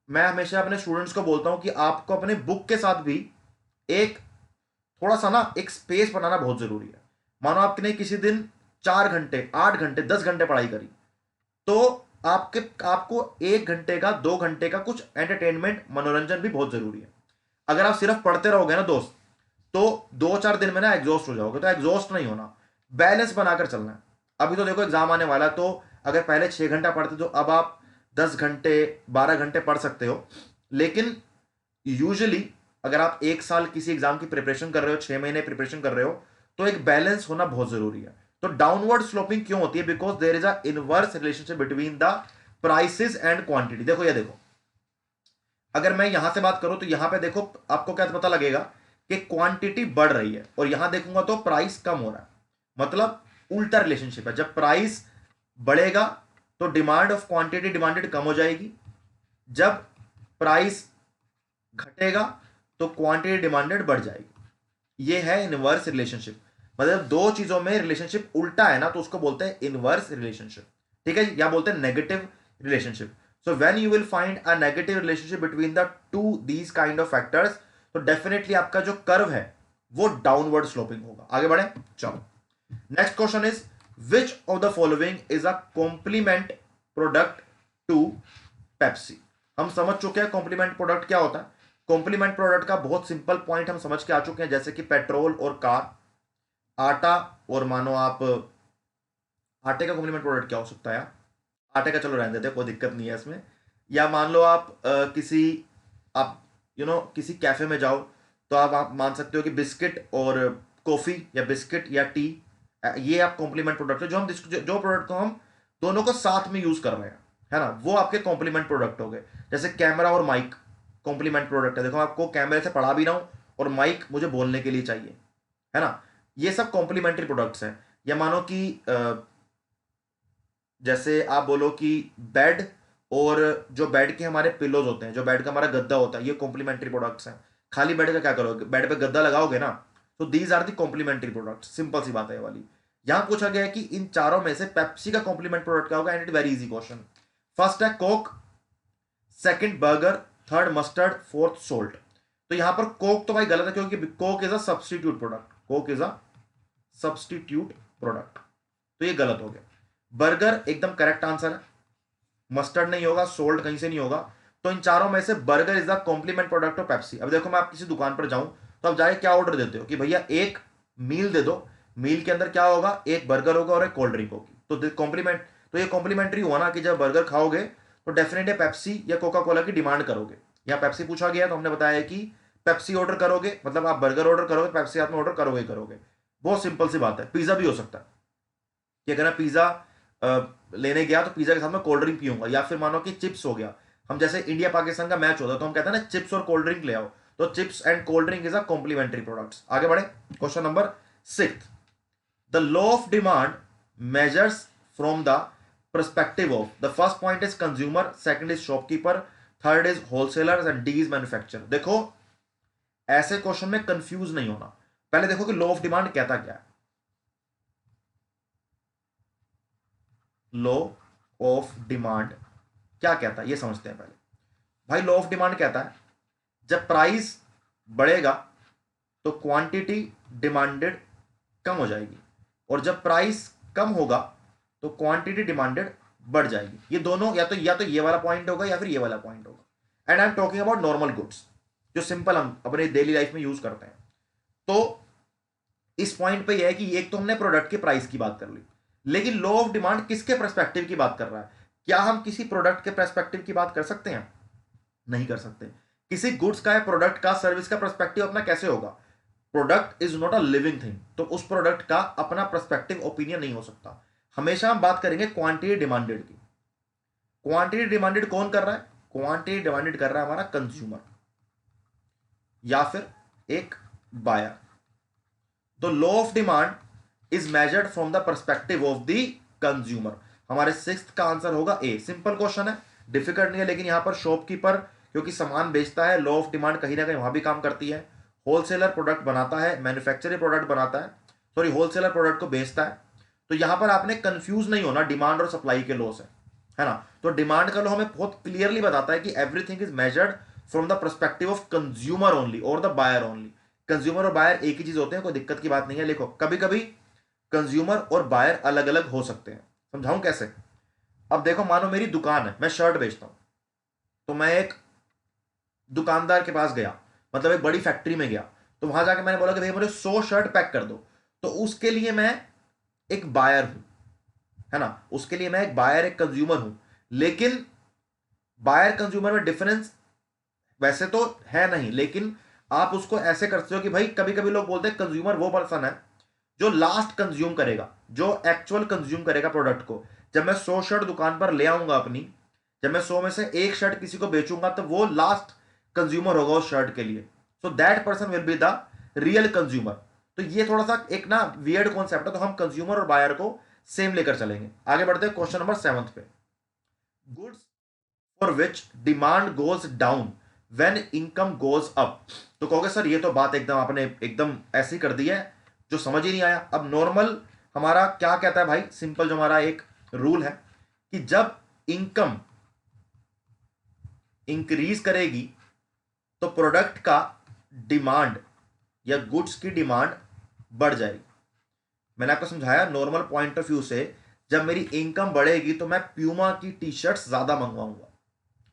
Speaker 1: मैं हमेशा अपने स्टूडेंट्स को बोलता हूं कि आपको अपने बुक के साथ भी एक थोड़ा सा ना एक स्पेस बनाना बहुत जरूरी है। मानो आपने किसी दिन 4 घंटे, 8 घंटे, 10 घंटे पढ़ाई करी, तो आपको 1 घंटे का, 2 घंटे का कुछ एंटरटेनमेंट, मनोरंजन भी बहुत जरूरी है। अगर आप सिर्फ पढ़ते रहोगे ना दोस्त, तो 2-4 दिन में ना एग्जॉस्ट हो जाओगे। तो एग्जॉस्ट नहीं होना, बैलेंस बनाकर चलना है। अभी तो देखो एग्जाम आने वाला है, तो अगर पहले 6 घंटा पढ़ते तो अब आप 10 घंटे, 12 घंटे पढ़ सकते हो। लेकिन यूजुअली अगर आप 1 साल किसी एग्जाम की प्रिपरेशन कर रहे हो, 6 महीने प्रिपरेशन कर रहे हो, तो एक बैलेंस होना बहुत जरूरी है। तो डाउनवर्ड स्लोपिंग क्यों होती है, because there is a inverse relationship between the prices and quantity. देखो ये देखो, अगर मैं यहां से बात करूं तो यहां पे देखो आपको क्या पता लगेगा कि क्वांटिटी बढ़ रही है, और यहां देखूंगा तो प्राइस कम हो रहा है। मतलब उल्टा रिलेशनशिप है, जब प्राइस बढ़ेगा तो डिमांड ऑफ क्वांटिटी डिमांडेड कम हो जाएगी, जब प्राइस घटेगा तो क्वांटिटी डिमांडेड बढ़ जाएगी। ये है इनवर्स रिलेशनशिप। मतलब दो चीजों में रिलेशनशिप उल्टा है ना, तो उसको बोलते हैं इनवर्स रिलेशनशिप, ठीक है, या बोलते हैं negative relationship. So when you will find a negative relationship between the two these kind of factors, तो डेफिनेटली आपका जो कर्व है वो डाउनवर्ड स्लोपिंग होगा। आगे बढ़े, चलो next question is which of the following is a complement product to Pepsi. हम समझ चुके हैं कॉम्प्लीमेंट प्रोडक्ट क्या होता है। कॉम्प्लीमेंट प्रोडक्ट का बहुत सिंपल पॉइंट हम समझ के आ चुके हैं, जैसे कि पेट्रोल और कार, आटा, और मानो आप आटे का कॉम्प्लीमेंट प्रोडक्ट क्या हो सकता है यार? आटे का चलो रहने देते हैं, कोई दिक्कत नहीं है इसमें। या मान लो आप किसी आप किसी कैफे में जाओ, तो आप मान सकते हो कि बिस्किट और कॉफी, या बिस्किट या टी, ये आप कॉम्प्लीमेंट प्रोडक्ट है। जो प्रोडक्ट को हम दोनों को साथ में यूज कर रहे हैं, है ना, वो आपके कॉम्प्लीमेंट प्रोडक्ट हो गए। जैसे कैमरा और माइक कॉम्प्लीमेंट प्रोडक्ट है। देखो आपको कैमरे से पढ़ा भी रहा हूं और माइक मुझे बोलने के लिए चाहिए, है ना। ये सब कॉम्प्लीमेंट्री प्रोडक्ट्स हैं। या मानो कि जैसे आप बोलो कि बेड, और जो बेड के हमारे पिलोज होते हैं, जो बेड का हमारा गद्दा होता है, ये कॉम्प्लीमेंट्री प्रोडक्ट्स हैं। खाली बेड का क्या करोगे, बेड पे गद्दा लगाओगे ना, तो these are the complementary products. Simple सी बात है ये वाली। यहां पूछा गया है कि इन चारों में से पेप्सी का कॉम्प्लीमेंट प्रोडक्ट क्या होगा, and it very easy question. First है Coke, second burger, third mustard, fourth salt. तो यहां पर कोक तो भाई गलत है, क्योंकि Coke is a substitute product. Coke is a substitute product, तो ये गलत हो गया। बर्गर एकदम करेक्ट आंसर है, मस्टर्ड नहीं होगा, सोल्ट कहीं से नहीं होगा। तो इन चारों में से burger is the complement product of Pepsi. अब देखो मैं आप किसी दुकान पर जाऊं, तो आप जाके क्या ऑर्डर देते हो कि भैया एक मील दे दो, मील के अंदर क्या होगा, एक बर्गर होगा और एक कोल्ड ड्रिंक होगी। तो कॉम्प्लीमेंट, तो ये कॉम्प्लीमेंट्री हुआ ना, कि जब बर्गर खाओगे तो डेफिनेटली पेप्सी या कोका कोला की डिमांड करोगे। यहाँ पेप्सी पूछा गया तो हमने बताया कि पेप्सी ऑर्डर करोगे मतलब आप बर्गर ऑर्डर करोगे, पेप्सी साथ में ऑर्डर करोगे ही करोगे। बहुत सिंपल सी बात है। पिज्जा भी हो सकता है कि अगर मैं पिज्जा लेने गया तो पिज्जा के साथ में कोल्ड ड्रिंक पीऊंगा, या फिर मानो कि चिप्स हो गया, हम जैसे इंडिया पाकिस्तान का मैच होता है तो हम कहते हैं ना चिप्स और कोल्ड ड्रिंक ले आओ, तो chips and cold drink is a complementary products. आगे बढ़े, question number 6, the law of demand measures from the perspective of, the first point is consumer, second is shopkeeper, third is wholesalers and D is manufacturer। देखो ऐसे question में confuse नहीं होना, पहले देखो कि लॉ ऑफ डिमांड कहता क्या है। लॉ ऑफ डिमांड क्या कहता है ये समझते हैं पहले। भाई लॉ ऑफ डिमांड कहता है जब प्राइस बढ़ेगा तो क्वांटिटी डिमांडेड कम हो जाएगी, और जब प्राइस कम होगा तो क्वांटिटी डिमांडेड बढ़ जाएगी। ये दोनों या तो ये वाला पॉइंट होगा या फिर ये वाला पॉइंट होगा। And I am talking about normal goods जो सिंपल हम अपने डेली लाइफ में यूज करते हैं। तो इस पॉइंट पे यह है कि एक तो हमने प्रोडक्ट के प्राइस की बात कर ली, लेकिन लॉ ऑफ डिमांड किसके पर्सपेक्टिव की बात कर रहा है? क्या हम किसी प्रोडक्ट के पर्सपेक्टिव की बात कर सकते हैं? नहीं कर सकते। किसी गुड्स का या प्रोडक्ट का सर्विस का पर्सपेक्टिव अपना कैसे होगा? Product is not a living thing, तो उस प्रोडक्ट का अपना पर्सपेक्टिव ओपिनियन नहीं हो सकता। हमेशा हम बात करेंगे क्वांटिटी डिमांडेड की। क्वांटिटी डिमांडेड कौन कर रहा है? क्वांटिटी डिमांडेड कर रहा है हमारा कंज्यूमर या फिर एक बायर। तो law of demand is measured from the perspective of the consumer. हमारे 6th का आंसर होगा ए। सिंपल क्वेश्चन है, डिफिकल्ट नहीं है, लेकिन यहां पर शॉपकीपर क्योंकि सामान बेचता है, लॉ ऑफ डिमांड कहीं ना कहीं वहां भी काम करती है। होलसेलर प्रोडक्ट बनाता है, मैन्युफैक्चरर प्रोडक्ट बनाता है, सॉरी होलसेलर प्रोडक्ट को बेचता है। तो यहां पर आपने कंफ्यूज नहीं होना डिमांड और सप्लाई के लॉ से, है ना। तो डिमांड का लॉ हमें बहुत क्लियरली बताता है कि everything is measured from the perspective of consumer only और द बायर ओनली। कंज्यूमर और बायर एक ही चीज होते हैं, कोई दिक्कत की बात नहीं है। देखो कभी कभी कंज्यूमर और बायर अलग अलग हो सकते हैं, समझाऊं कैसे? अब देखो मानो मेरी दुकान है, मैं शर्ट बेचता हूं, तो मैं एक दुकानदार के पास गया, मतलब एक बड़ी फैक्ट्री में गया, तो वहां जाके मैंने बोला कि भाई मुझे 100 शर्ट पैक कर दो। तो उसके लिए मैं एक बायर हूं, है ना, उसके लिए मैं एक बायर एक कंज्यूमर हूं। लेकिन बायर कंज्यूमर में डिफरेंस वैसे तो है नहीं, लेकिन आप उसको ऐसे करते हो कि भाई कभी कभी लोग बोलते हैं कंज्यूमर वो पर्सन है जो लास्ट कंज्यूम करेगा, जो एक्चुअल कंज्यूम करेगा प्रोडक्ट को। जब मैं 100 शर्ट दुकान पर ले आऊंगा अपनी, जब मैं 100 में से एक शर्ट किसी को बेचूंगा तो वो लास्ट कंज्यूमर होगा उस शर्ट के लिए। So that person will be the real consumer. तो ये थोड़ा सा एक ना वियर्ड कॉन्सेप्ट है, तो हम कंज्यूमर और बायर को सेम लेकर चलेंगे। आगे बढ़ते हैं क्वेश्चन नंबर 7 पे। Goods for which demand goes down when income goes up. तो कहोगे सर ये तो बात एकदम आपने एकदम ऐसी कर दी है जो समझ ही नहीं आया। अब नॉर्मल हमारा क्या कहता है भाई, सिंपल जो हमारा एक रूल है कि जब इनकम इंक्रीज करेगी तो प्रोडक्ट का डिमांड या गुड्स की डिमांड बढ़ जाएगी। मैंने आपको समझाया नॉर्मल पॉइंट ऑफ व्यू से, जब मेरी इनकम बढ़ेगी तो मैं प्यूमा की टी शर्ट्स ज्यादा मंगवाऊंगा।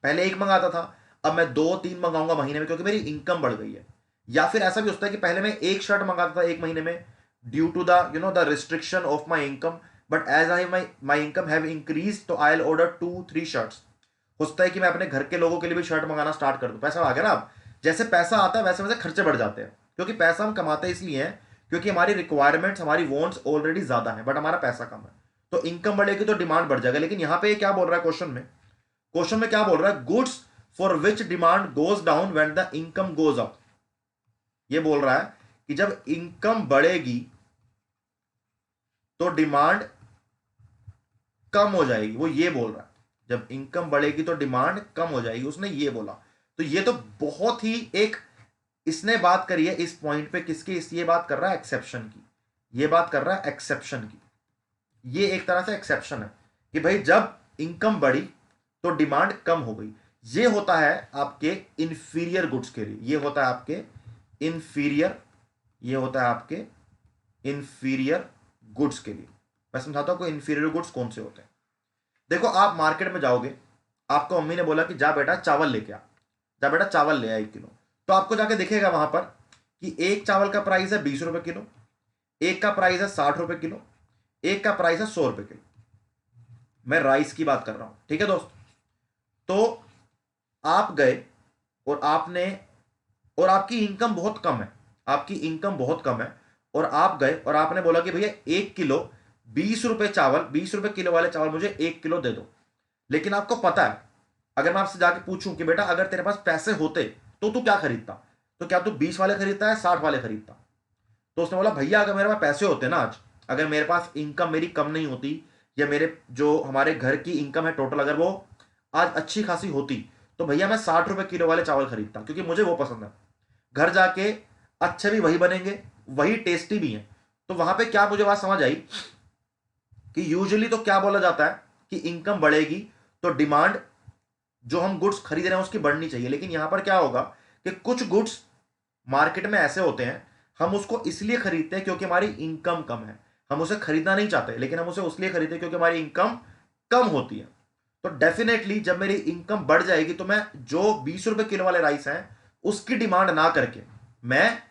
Speaker 1: पहले एक मंगाता था, अब मैं 2-3 मंगाऊंगा महीने में, क्योंकि मेरी इनकम बढ़ गई है। या फिर ऐसा भी होता है कि पहले मैं एक शर्ट मंगाता था एक महीने में due to the the restriction of my income, but as I my income have increase तो आई विल ऑर्डर 2-3 शर्ट्स। होता है कि मैं अपने घर के लोगों के लिए भी शर्ट मंगाना स्टार्ट कर दूं। पैसा आ गया ना, अब जैसे पैसा आता है वैसे वैसे खर्चे बढ़ जाते हैं, क्योंकि पैसा हम कमाते इसलिए हैं क्योंकि हमारी रिक्वायरमेंट्स हमारी वॉन्ट्स ऑलरेडी ज्यादा है, बट हमारा पैसा कम है। तो इनकम बढ़ेगी तो डिमांड बढ़ जाएगा। लेकिन यहां पे क्या बोल रहा है क्वेश्चन में? क्वेश्चन में क्या बोल रहा है? Goods for which demand goes down when the income goes up. ये बोल रहा है कि जब इनकम बढ़ेगी तो डिमांड कम हो जाएगी। वो ये बोल रहा है जब इनकम बढ़ेगी तो डिमांड कम हो जाएगी, उसने ये बोला। तो ये तो बहुत ही एक इसने बात करी है इस पॉइंट पे किसकी, ये बात कर रहा है एक्सेप्शन की। ये बात कर रहा है एक्सेप्शन की। ये एक तरह से एक्सेप्शन है कि भाई जब इनकम बढ़ी तो डिमांड कम हो गई। ये होता है आपके इंफीरियर गुड्स के लिए, ये होता है आपके इंफीरियर, ये होता है आपके इंफीरियर गुड्स के लिए। मैं समझाता हूं कि इंफीरियर गुड्स कौन से होते हैं। देखो आप मार्केट में जाओगे, आपको मम्मी ने बोला कि जा बेटा चावल लेके आ, जा बेटा चावल ले आ 1 किलो। तो आपको जाके दिखेगा वहां पर कि एक चावल का प्राइस है 20 रुपए किलो, एक का प्राइस है 60 रुपए किलो, एक का प्राइस है 100 रुपए किलो। मैं राइस की बात कर रहा हूं, ठीक है दोस्त। तो आप गए और आपने और आपकी इनकम बहुत कम है, आपकी इनकम बहुत कम है, और आप गए और आपने बोला कि भैया 1 किलो 20 रुपए चावल, 20 रुपए किलो वाले चावल मुझे 1 किलो दे दो। लेकिन आपको पता है, अगर मैं आपसे जाके पूछूं कि बेटा अगर तेरे पास पैसे होते तो तू क्या खरीदता, तो क्या तू 20 वाले खरीदता है 60 वाले खरीदता? तो उसने बोला भैया अगर मेरे पास पैसे होते ना आज, अगर मेरे पास इनकम मेरी कम नहीं होती, या मेरे जो हमारे घर की इनकम है टोटल अगर वो आज अच्छी खासी होती, तो भैया मैं 60 रुपए किलो वाले चावल खरीदता, क्योंकि मुझे वो पसंद है। घर जाके अच्छे भी वही बनेंगे, वही टेस्टी भी हैं। तो वहां पे क्या मुझे बात समझ आई कि यूजुअली तो क्या बोला जाता है कि इनकम बढ़ेगी तो डिमांड जो हम गुड्स खरीद रहे हैं उसकी बढ़नी चाहिए। लेकिन यहां पर क्या होगा कि कुछ गुड्स मार्केट में ऐसे होते हैं, हम उसको इसलिए खरीदते हैं क्योंकि हमारी इनकम कम है, हम उसे खरीदना नहीं चाहते, लेकिन हम उसे उसलिए खरीदते हैं क्योंकि हमारी इनकम कम होती है। तो डेफिनेटली जब मेरी इनकम बढ़ जाएगी तो मैं जो 20 रुपए किलो वाले राइस हैं उसकी डिमांड ना करके मैं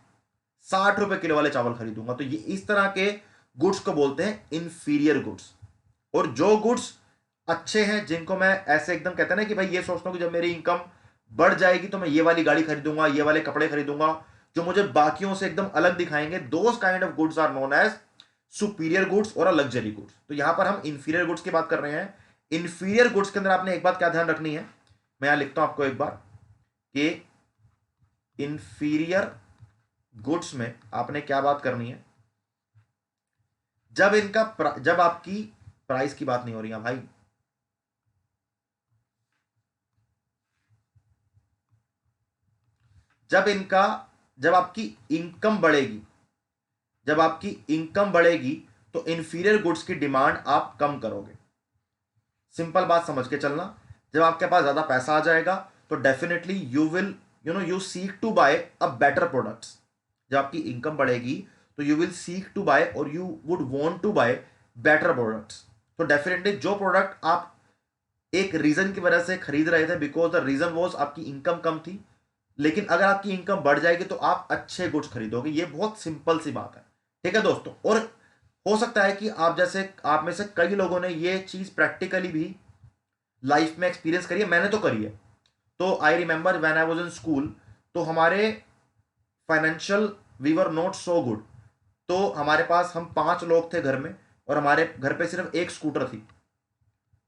Speaker 1: 60 रुपए किलो वाले चावल खरीदूंगा। तो ये इस तरह के गुड्स को बोलते हैं इंफीरियर गुड्स। और जो गुड्स अच्छे हैं, जिनको मैं ऐसे एकदम कहते हैं ना कि भाई ये सोचता हूं कि जब मेरी इनकम बढ़ जाएगी तो मैं ये वाली गाड़ी खरीदूंगा, ये वाले कपड़े खरीदूंगा, जो मुझे बाकियों से एकदम अलग दिखाएंगे, those kind of goods are known as superior goods और लग्जरी गुड्स। तो यहां पर हम इंफीरियर गुड्स की बात कर रहे हैं। इंफीरियर गुड्स के अंदर आपने एक बात क्या ध्यान रखनी है, मैं यहां लिखता हूं आपको एक बार कि इंफीरियर गुड्स में आपने क्या बात करनी है, जब आपकी प्राइस की बात नहीं हो रही है भाई, जब इनका जब आपकी इनकम बढ़ेगी, जब आपकी इनकम बढ़ेगी तो इंफीरियर गुड्स की डिमांड आप कम करोगे। सिंपल बात समझ के चलना, जब आपके पास ज्यादा पैसा आ जाएगा तो definitely you will you seek to buy a better products. जब आपकी इनकम बढ़ेगी तो you will seek to buy or you would want to buy better products. तो डेफिनेटली जो प्रोडक्ट आप एक रीजन की वजह से खरीद रहे थे, बिकॉज द रीजन वॉज आपकी इनकम कम थी, लेकिन अगर आपकी इनकम बढ़ जाएगी तो आप अच्छे गुड्स खरीदोगे। ये बहुत सिंपल सी बात है, ठीक है दोस्तों। और हो सकता है कि आप में से कई लोगों ने ये चीज प्रैक्टिकली भी लाइफ में एक्सपीरियंस करी है, मैंने तो करी है। तो I remember when I was in school, तो हमारे financial we were not so good. तो हमारे पास हम 5 लोग थे घर में, और हमारे घर पे सिर्फ एक स्कूटर थी,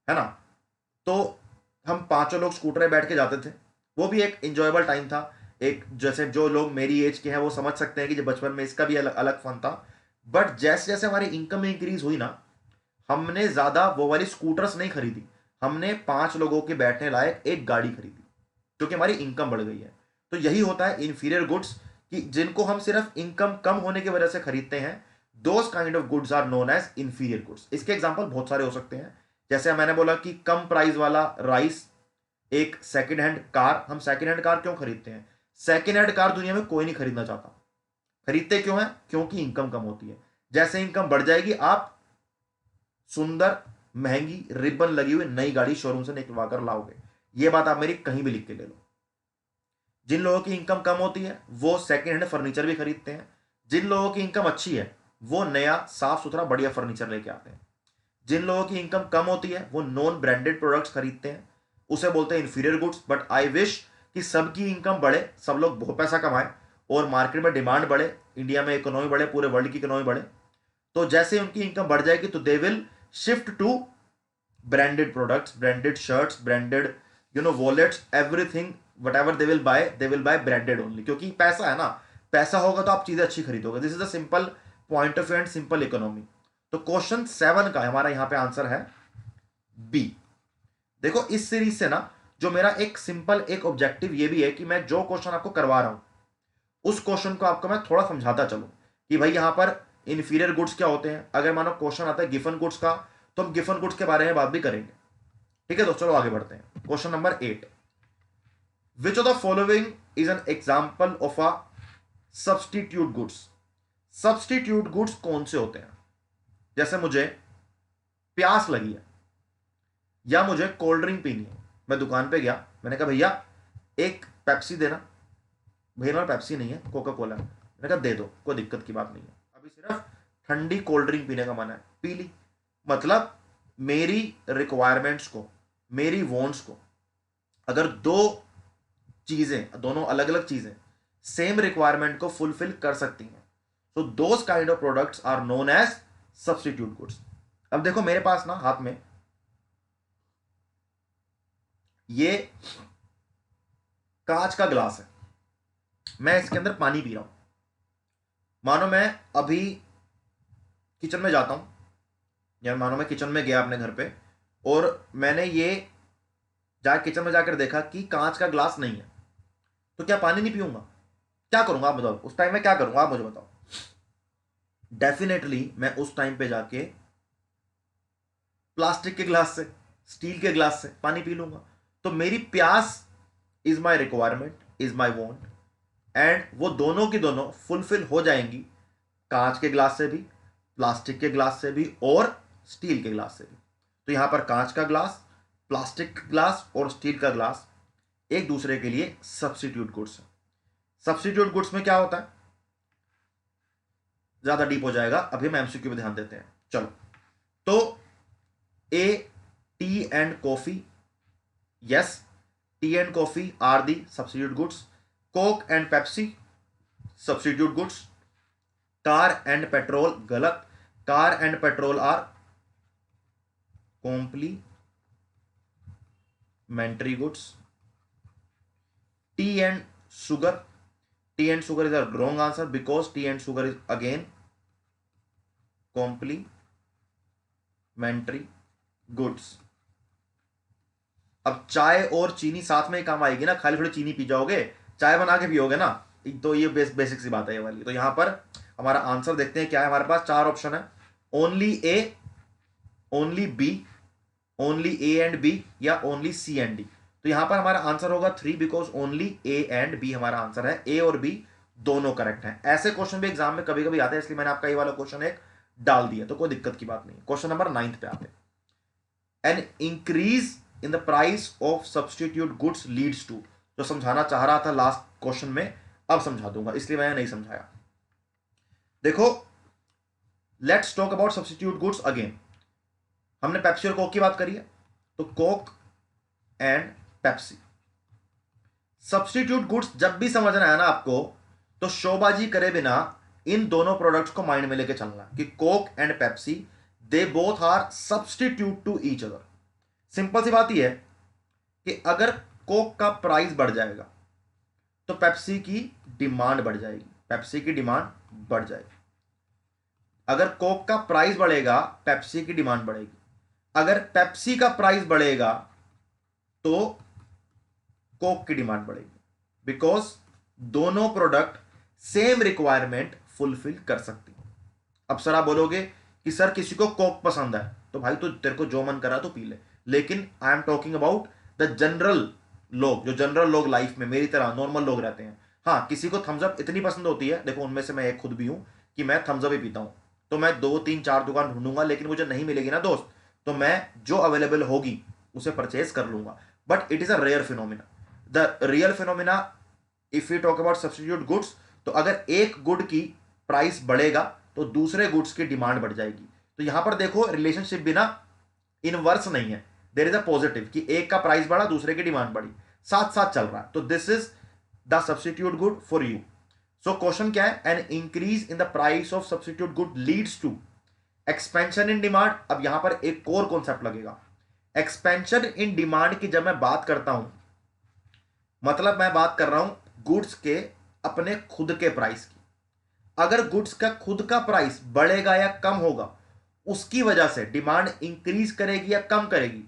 Speaker 1: है ना। तो हम 5 लोग स्कूटर में बैठ के जाते थे, वो भी एक इंजॉयबल टाइम था। एक जैसे जो लोग मेरी एज के हैं वो समझ सकते हैं कि जो बचपन में इसका भी अलग अलग फन था। बट जैसे जैसे हमारी इनकम इंक्रीज हुई ना, हमने ज्यादा वो वाली स्कूटर्स नहीं खरीदी, हमने 5 लोगों के बैठने लायक एक गाड़ी खरीदी, क्योंकि हमारी इनकम बढ़ गई है। तो यही होता है इंफीरियर गुड्स, कि जिनको हम सिर्फ इनकम कम होने की वजह से खरीदते हैं, those kind of goods are known as inferior goods. इसके एग्जांपल बहुत सारे हो सकते हैं, जैसे मैंने बोला कि कम प्राइस वाला राइस, एक सेकेंड हैंड कार। हम सेकेंड हैंड कार क्यों खरीदते हैं? सेकेंड हैंड कार दुनिया में कोई नहीं खरीदना चाहता। खरीदते क्यों है? क्योंकि इनकम कम होती है। जैसे इनकम बढ़ जाएगी, आप सुंदर महंगी रिबन लगी हुई नई गाड़ी शोरूम से निकलवा कर लाओगे। ये बात आप मेरी कहीं भी लिख के ले लो। जिन लोगों की इनकम कम होती है वो सेकेंड हैंड फर्नीचर भी खरीदते हैं, जिन लोगों की इनकम अच्छी है वो नया साफ सुथरा बढ़िया फर्नीचर लेके आते हैं। जिन लोगों की इनकम कम होती है वो नॉन ब्रांडेड प्रोडक्ट्स खरीदते हैं, उसे बोलते हैं inferior goods. But I wish कि सबकी इनकम बढ़े, सब लोग बहुत पैसा कमाएं और मार्केट में डिमांड बढ़े, इंडिया में इकोनॉमी बढ़े, पूरे वर्ल्ड की इकोनॉमी बढ़े। तो जैसे उनकी इनकम बढ़ जाएगी तो they will shift to branded products, branded shirts, branded wallets, everything whatever they will buy branded only, क्योंकि पैसा है ना, पैसा होगा तो आप चीजें अच्छी खरीदोगे। This is the simple point of view and simple economy. तो क्वेश्चन 7 का हमारा यहां पे आंसर है बी। देखो इस सीरीज से ना जो मेरा एक सिंपल एक ऑब्जेक्टिव ये भी है कि मैं जो क्वेश्चन आपको करवा रहा हूं उस क्वेश्चन को आपको मैं थोड़ा समझाता चलूं कि भाई यहां पर इंफीरियर गुड्स क्या होते हैं। अगर मानो क्वेश्चन आता है गिफन गुड्स का, तो हम गिफन गुड्स के बारे में बात भी करेंगे, ठीक है दोस्तों। चलो आगे बढ़ते हैं। Question number 8, which of the following is an example of a substitute goods. Substitute goods कौन से होते हैं? जैसे मुझे प्यास लगी है या मुझे कोल्ड ड्रिंक पीनी है, मैं दुकान पे गया, मैंने कहा भैया एक पेप्सी देना। भैया मेरे पेप्सी नहीं है, कोका कोला है। मैंने कहा दे दो, कोई दिक्कत की बात नहीं है, अभी सिर्फ ठंडी कोल्ड ड्रिंक पीने का मन है, पी ली। मतलब मेरी रिक्वायरमेंट्स को, मेरी वॉन्ट्स को अगर दो चीजें, दोनों अलग अलग चीजें सेम रिक्वायरमेंट को फुलफिल कर सकती हैं, so those kind of products are known as substitute goods. अब देखो मेरे पास ना हाथ में ये कांच का ग्लास है, मैं इसके अंदर पानी पी रहा हूं। मानो मैं अभी किचन में जाता हूं, या मानो मैं किचन में गया अपने घर पे और मैंने ये किचन में जाकर देखा कि कांच का ग्लास नहीं है, तो क्या पानी नहीं पीऊंगा? क्या करूंगा आप बताओ? उस टाइम में क्या करूंगा आप मुझे बताओ? डेफिनेटली मैं उस टाइम पे जाके प्लास्टिक के ग्लास से, स्टील के ग्लास से पानी पी लूंगा। तो मेरी प्यास is my requirement, is my want, and वो दोनों की दोनों फुलफिल हो जाएंगी कांच के ग्लास से भी, प्लास्टिक के ग्लास से भी और स्टील के ग्लास से भी। तो यहां पर कांच का ग्लास, प्लास्टिक का ग्लास और स्टील का ग्लास एक दूसरे के लिए सब्स्टिट्यूट गुड्स है। सब्स्टिट्यूट गुड्स में क्या होता है, ज्यादा डीप हो जाएगा, अभी हम एमसीक्यू पे ध्यान देते हैं। चलो, तो A tea and coffee, yes, tea and coffee are the substitute goods. Coke and Pepsi substitute goods. Car and petrol, गलत, car and petrol are complementary goods. Tea and sugar, tea and sugar is a wrong answer because tea and sugar is again complementary goods। अब चाय और चीनी साथ में ही काम आएगी ना, खाली थोड़ी चीनी पी जाओगे, चाय बना के पियोगे ना, तो ये बेसिक सी बात है ये वाली। तो यहां पर हमारा आंसर देखते हैं क्या है। हमारे पास चार ऑप्शन है, only A, only B, only A and B, या ओनली सी एंड डी। तो यहां पर हमारा आंसर होगा 3 because only A and B हमारा आंसर है। ए और बी दोनों करेक्ट हैं। ऐसे क्वेश्चन भी एग्जाम में कभी कभी आते हैं, इसलिए मैंने आपका ये वाला क्वेश्चन एक डाल दिया, तो कोई दिक्कत की बात नहीं। क्वेश्चन नंबर 9 पे आते हैं। An increase in the price of substitute goods leads to, जो समझाना चाह रहा था लास्ट क्वेश्चन में, अब समझा दूंगा, इसलिए मैंने नहीं समझाया। देखो, let's talk about substitute goods again. हमने पेप्सी और कोक की बात करी है, तो Coke and Pepsi substitute goods जब भी समझना है ना आपको, तो शोबाजी करे बिना इन दोनों प्रोडक्ट्स को माइंड में लेके चलना कि Coke and Pepsi they both are substitute to each other. Simple सी बात यह है कि अगर कोक का प्राइस बढ़ जाएगा तो पेप्सी की डिमांड बढ़ जाएगी, पेप्सी की डिमांड बढ़ जाएगी। अगर कोक का प्राइस बढ़ेगा पेप्सी की डिमांड बढ़ेगी। अगर पेप्सी का प्राइस बढ़ेगा तो कोक की डिमांड बढ़ेगी, बिकॉज दोनों प्रोडक्ट सेम रिक्वायरमेंट फुलफिल कर सकती हैं। अब सर आप बोलोगे कि सर किसी को कोक पसंद है, तो भाई तो तेरे को जो मन करा तो पी ले, लेकिन आई am talking about the general लोग, जो जनरल लोग लाइफ में मेरी तरह नॉर्मल लोग रहते हैं। हाँ, किसी को थम्स अप इतनी पसंद होती है, देखो उनमें से मैं एक खुद भी हूं कि मैं थम्स अप ही पीता हूं, तो मैं 2 3 4 दुकान ढूंढूंगा, लेकिन मुझे नहीं मिलेगी ना दोस्त, तो मैं जो अवेलेबल होगी उसे परचेज कर लूंगा। But it is a rare phenomena. The real phenomena if you talk about substitute goods, तो अगर एक गुड की प्राइस बढ़ेगा तो दूसरे गुड्स की डिमांड बढ़ जाएगी। तो यहां पर देखो रिलेशनशिप बिना इनवर्स नहीं है, देयर इज अ पॉजिटिव कि एक का प्राइस बढ़ा दूसरे की डिमांड बढ़ी, साथ साथ चल रहा है। तो this is the substitute good for you. So question क्या है, an increase in the price of substitute good leads to expansion in demand. अब यहां पर एक कोर कॉन्सेप्ट लगेगा, एक्सपेंशन इन डिमांड की जब मैं बात करता हूं, मतलब मैं बात कर रहा हूं गुड्स के अपने खुद के प्राइस की। अगर गुड्स का खुद का प्राइस बढ़ेगा या कम होगा, उसकी वजह से डिमांड इंक्रीज करेगी या कम करेगी,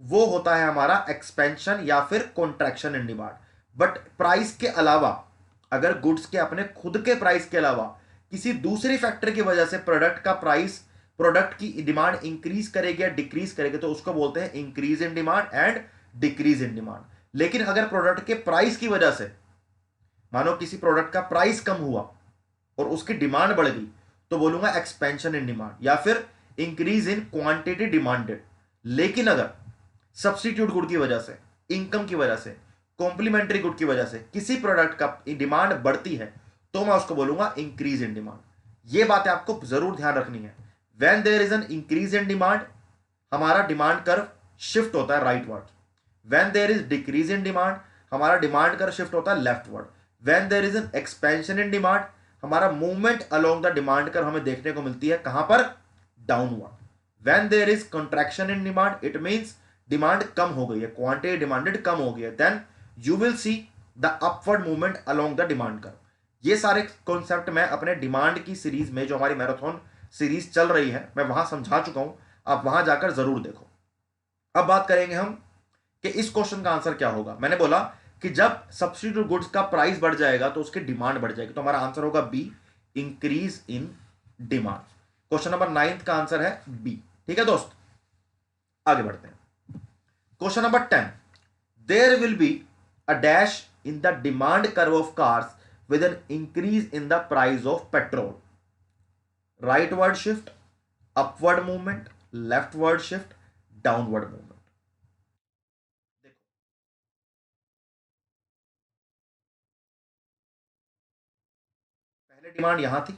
Speaker 1: वो होता है हमारा एक्सपेंशन या फिर contraction in demand. But price के अलावा, अगर गुड्स के अपने खुद के प्राइस के अलावा किसी दूसरी फैक्टर की वजह से प्रोडक्ट का प्राइस, प्रोडक्ट की डिमांड इंक्रीज करेगी या डिक्रीज करेगी, तो उसको बोलते हैं increase in demand and decrease in demand. लेकिन अगर प्रोडक्ट के प्राइस की वजह से, मानो किसी प्रोडक्ट का प्राइस कम हुआ और उसकी डिमांड बढ़ गई, तो बोलूंगा एक्सपेंशन इन डिमांड या फिर इंक्रीज इन क्वांटिटी डिमांडेड। लेकिन अगर सब्स्टिट्यूट गुड की वजह से, इनकम की वजह से, कॉम्प्लीमेंट्री गुड की वजह से किसी प्रोडक्ट का डिमांड बढ़ती है, तो मैं उसको बोलूंगा इंक्रीज इन डिमांड। ये बातें आपको जरूर ध्यान रखनी है। When there is an increase in demand, हमारा डिमांड कर्व शिफ्ट होता है rightward. When there is decrease in demand, हमारा डिमांड कर्व शिफ्ट होता है leftward. When there is an expansion in demand, हमारा movement along the demand curve हमें देखने को मिलती है कहां पर, downward. When there is contraction in demand, it means demand कम हो गई है, क्वांटिटी डिमांडेड कम हो गई है, then you will see the upward movement along the demand curve. ये सारे कॉन्सेप्ट मैं अपने डिमांड की सीरीज में, जो हमारी मैराथन सीरीज चल रही है, मैं वहां समझा चुका हूं, आप वहां जाकर जरूर देखो। अब बात करेंगे हम कि इस क्वेश्चन का आंसर क्या होगा। मैंने बोला कि जब सब्स्टिट्यूट गुड्स का प्राइस बढ़ जाएगा तो उसकी डिमांड बढ़ जाएगी, तो हमारा आंसर होगा B, increase in demand. Question number 9 का आंसर है बी। ठीक है दोस्त, आगे बढ़ते हैं। Question number 10, there will be a dash in the demand curve of cars with an increase in the price of petrol. Rightward shift, upward movement, leftward shift, downward movement. देखो, पहले demand यहां थी,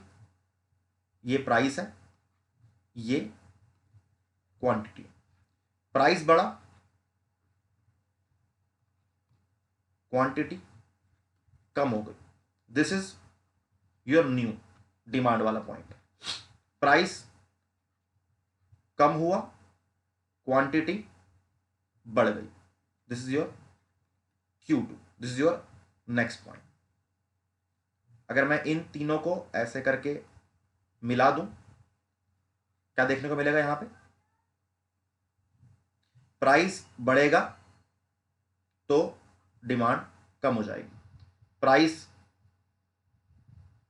Speaker 1: ये प्राइस है, ये quantity. Price बढ़ा, quantity कम हो गई। This is your new demand वाला पॉइंट। प्राइस कम हुआ, क्वांटिटी बढ़ गई। This is your Q2, this is your next point. अगर मैं इन तीनों को ऐसे करके मिला दूं, क्या देखने को मिलेगा यहां पे, प्राइस बढ़ेगा तो डिमांड कम हो जाएगी, प्राइस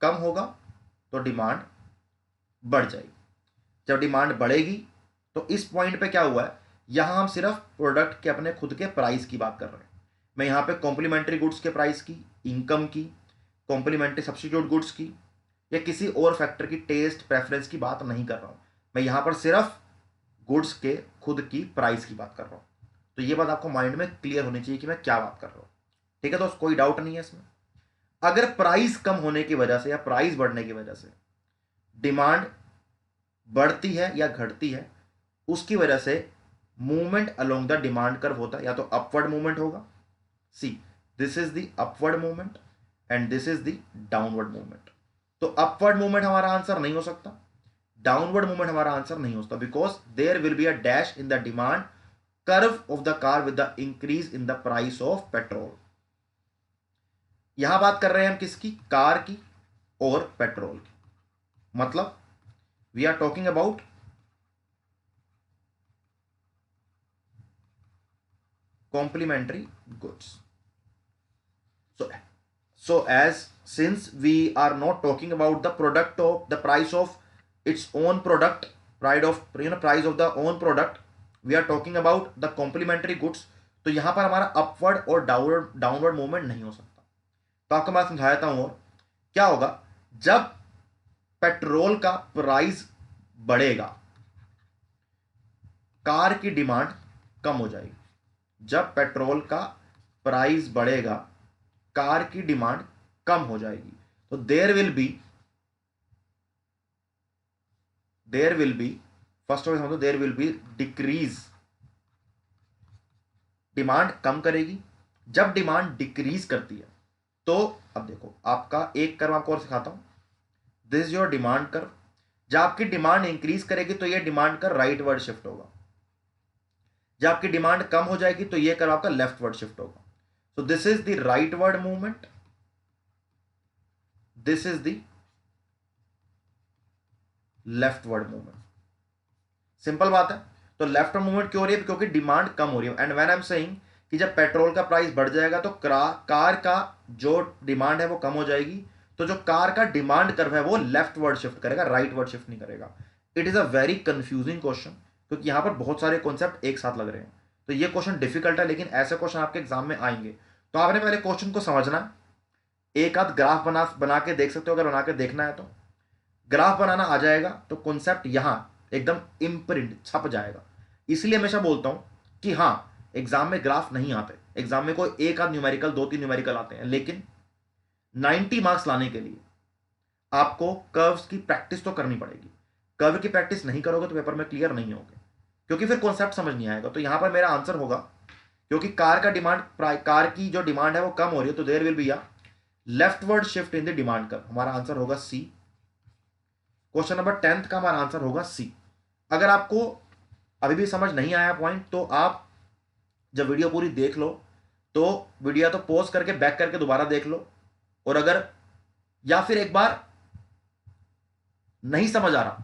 Speaker 1: कम होगा तो डिमांड बढ़ जाएगी। जब डिमांड बढ़ेगी तो इस पॉइंट पे क्या हुआ है, यहां हम सिर्फ प्रोडक्ट के अपने खुद के प्राइस की बात कर रहे हैं। मैं यहां पे कॉम्प्लीमेंट्री गुड्स के प्राइस की, इनकम की, कॉम्प्लीमेंट्री सब्स्टिट्यूट गुड्स की या किसी और फैक्टर की, टेस्ट प्रेफरेंस की बात नहीं कर रहा हूं। मैं यहां पर सिर्फ गुड्स के खुद की प्राइस की बात कर रहा हूं। तो ये बात आपको माइंड में क्लियर होनी चाहिए कि मैं क्या बात कर रहा हूं। ठीक है दोस्त, कोई डाउट नहीं है इसमें। अगर प्राइस कम होने की वजह से या प्राइस बढ़ने की वजह से डिमांड बढ़ती है या घटती है, उसकी वजह से movement along the demand curve होता है, या तो अपवर्ड मूवमेंट होगा, see this is the upward movement and this is the downward movement. तो अपवर्ड मूवमेंट हमारा आंसर नहीं हो सकता, डाउनवर्ड मूवमेंट हमारा आंसर नहीं हो सकता, because there will be a dash in the demand curve of the car with the increase in the price of petrol. यहां बात कर रहे हैं हम किसकी, कार की और पेट्रोल की। मतलब we are talking about complementary goods. So as since we are not talking about the product of the price of its own product, price of the own product, we are talking about the complementary goods, तो यहां पर हमारा upward और downward movement नहीं हो सकता। तो आपको मैं समझा देता हूं। और क्या होगा, जब पेट्रोल का प्राइस बढ़ेगा कार की डिमांड कम हो जाएगी। जब पेट्रोल का प्राइस बढ़ेगा कार की डिमांड कम हो जाएगी। तो there will be first of all there will be decrease. Demand कम करेगी। जब डिमांड डिक्रीज करती है तो अब देखो, आपका एक कर्व आपको और सिखाता हूं। This is your demand curve. जब आपकी डिमांड इंक्रीज करेगी तो यह डिमांड का राइट वर्ड शिफ्ट होगा। जब आपकी डिमांड कम हो जाएगी तो यह कर्व आपका लेफ्ट वर्ड शिफ्ट होगा। So this is the rightward movement, this is the leftward movement। Simple बात है। तो लेफ्टवर्ड मूवमेंट क्यों हो रही है, क्योंकि डिमांड कम हो रही है। And when I am saying कि जब पेट्रोल का प्राइस बढ़ जाएगा तो कार का जो डिमांड है वो कम हो जाएगी, तो जो कार का डिमांड कर्व है वो लेफ्टवर्ड शिफ्ट करेगा, राइटवर्ड शिफ्ट नहीं करेगा। It is a very confusing question, क्योंकि यहां पर बहुत सारे कॉन्सेप्ट एक साथ लग रहे हैं। तो ये क्वेश्चन डिफिकल्ट है, लेकिन ऐसे क्वेश्चन आपके एग्जाम में आएंगे। तो आपने पहले क्वेश्चन को समझना। एक आध ग्राफ बना के देख सकते हो, अगर बना के देखना है तो। ग्राफ बनाना आ जाएगा तो कॉन्सेप्ट यहां एकदम इम्प्रिंट छप जाएगा। इसलिए हमेशा बोलता हूं कि हाँ, एग्जाम में ग्राफ नहीं आते, एग्जाम में कोई एक आध न्यूमेरिकल, 2-3 न्यूमेरिकल आते हैं, लेकिन 90 मार्क्स लाने के लिए आपको कर्व्स की प्रैक्टिस तो करनी पड़ेगी। कर्व की प्रैक्टिस नहीं करोगे तो पेपर में क्लियर नहीं होगे, क्योंकि फिर कॉन्सेप्ट समझ नहीं आएगा। तो यहां पर मेरा आंसर होगा क्योंकि कार का डिमांड, कार की जो डिमांड है वो कम हो रही है, तो there will be a leftward shift in the demand curve. हमारा आंसर होगा सी। क्वेश्चन नंबर 10 का हमारा आंसर होगा सी। अगर आपको अभी भी समझ नहीं आया पॉइंट, तो आप जब वीडियो पूरी देख लो तो वीडियो तो पॉज करके बैक करके दोबारा देख लो, और अगर या फिर एक बार नहीं समझ आ रहा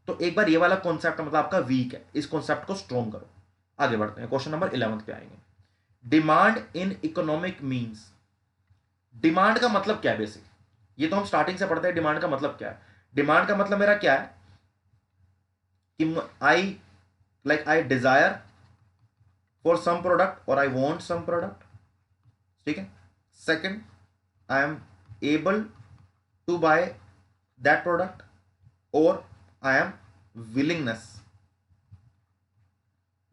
Speaker 1: तो एक बार ये वाला कॉन्सेप्ट मतलब आपका वीक है, इस कॉन्सेप्ट को स्ट्रॉन्ग करो। आगे बढ़ते हैं, क्वेश्चन नंबर 11 पे आएंगे। Demand in economic means. Demand का मतलब क्या है बेसिक, ये तो हम स्टार्टिंग से पढ़ते हैं। डिमांड का मतलब क्या है? डिमांड का मतलब मेरा क्या है कि I desire for some product और आई वॉन्ट सम प्रोडक्ट, ठीक है। Second, I am able to buy that product, और आई एम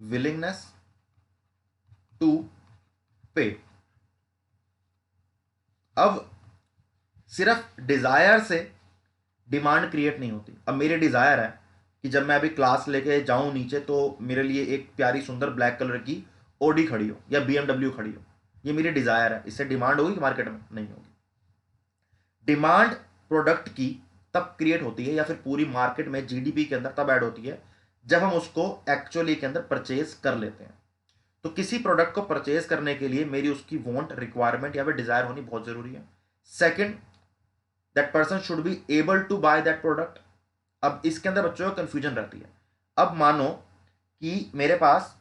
Speaker 1: विलिंगनेस टू पे। अब सिर्फ डिजायर से डिमांड क्रिएट नहीं होती। अब मेरी डिजायर है कि जब मैं अभी क्लास लेके जाऊं नीचे तो मेरे लिए एक प्यारी सुंदर ब्लैक कलर की ओडी खड़ी हो या बीएमडब्ल्यू खड़ी हो, ये मेरी डिजायर है। इससे डिमांड होगी मार्केट में? नहीं होगी। डिमांड प्रोडक्ट की तब क्रिएट होती है या फिर पूरी मार्केट में जीडीपी के अंदर तब ऐड होती है जब हम उसको एक्चुअली के अंदर परचेज कर लेते हैं। तो किसी प्रोडक्ट को परचेज करने के लिए मेरी उसकी वांट, रिक्वायरमेंट या फिर डिजायर होनी बहुत जरूरी है। Second, that person should be able to buy that product. अब इसके अंदर बच्चों को कंफ्यूजन रहती है। अब मानो कि मेरे पास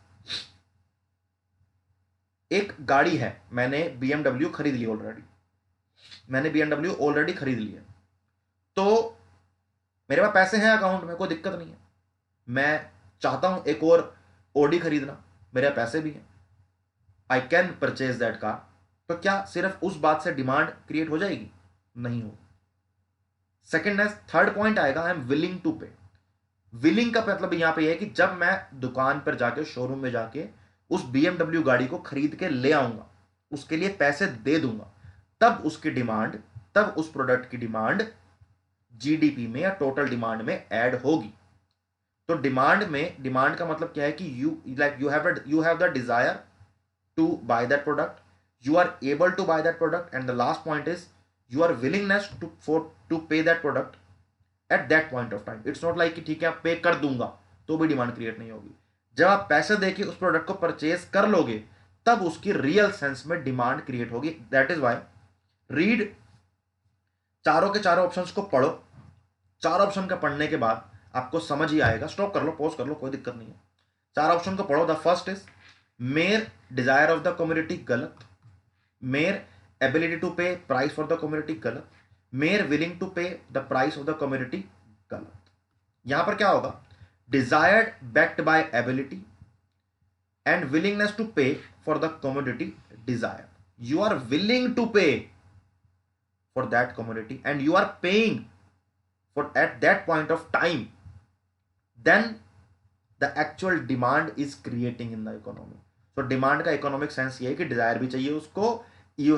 Speaker 1: एक गाड़ी है, मैंने बीएमडब्ल्यू खरीद ली ऑलरेडी, खरीद ली है, तो मेरे पास पैसे हैं अकाउंट में, कोई दिक्कत नहीं है। मैं चाहता हूं एक और ओडी खरीदना, मेरे पैसे भी हैं, I can purchase that car. तो क्या सिर्फ उस बात से डिमांड क्रिएट हो जाएगी? नहीं होगी। सेकेंड है, थर्ड पॉइंट आएगा, आई एम विलिंग टू पे। विलिंग का मतलब यहां पे है कि जब मैं दुकान पर जाके, शोरूम में जाके उस बीएमडब्ल्यू गाड़ी को खरीद के ले आऊंगा, उसके लिए पैसे दे दूंगा, तब उसकी डिमांड, तब उस प्रोडक्ट की डिमांड जीडीपी में या टोटल डिमांड में ऐड होगी। तो डिमांड का मतलब क्या है कि you have the desire to buy that product, you are able to buy that product, and the last point is you are willingness to pay that product at that point of time. It's not like कि ठीक है आप पे कर दूंगा तो भी demand create नहीं होगी। जब आप पैसे देके उस प्रोडक्ट को परचेज कर लोगे तब उसकी रियल सेंस में डिमांड क्रिएट होगी। दैट इज वाई रीड चारों के चारों ऑप्शंस को पढ़ो। चार ऑप्शन का पढ़ने के बाद आपको समझ ही आएगा। स्टॉप कर लो, पॉज कर लो, कोई दिक्कत नहीं है। चार ऑप्शन को पढ़ो। The first is mere desire of the community, गलत। Mere ability to pay price for the community, गलत। Mere willing to pay the price of the community, गलत। यहां पर क्या होगा? Desired backed by ability and willingness to pay for the community desire. You are willing to pay for that commodity and you are paying for at that point of time, then the actual demand is creating in the economy. So demand का economic sense ये है कि desire भी चाहिए उसको, you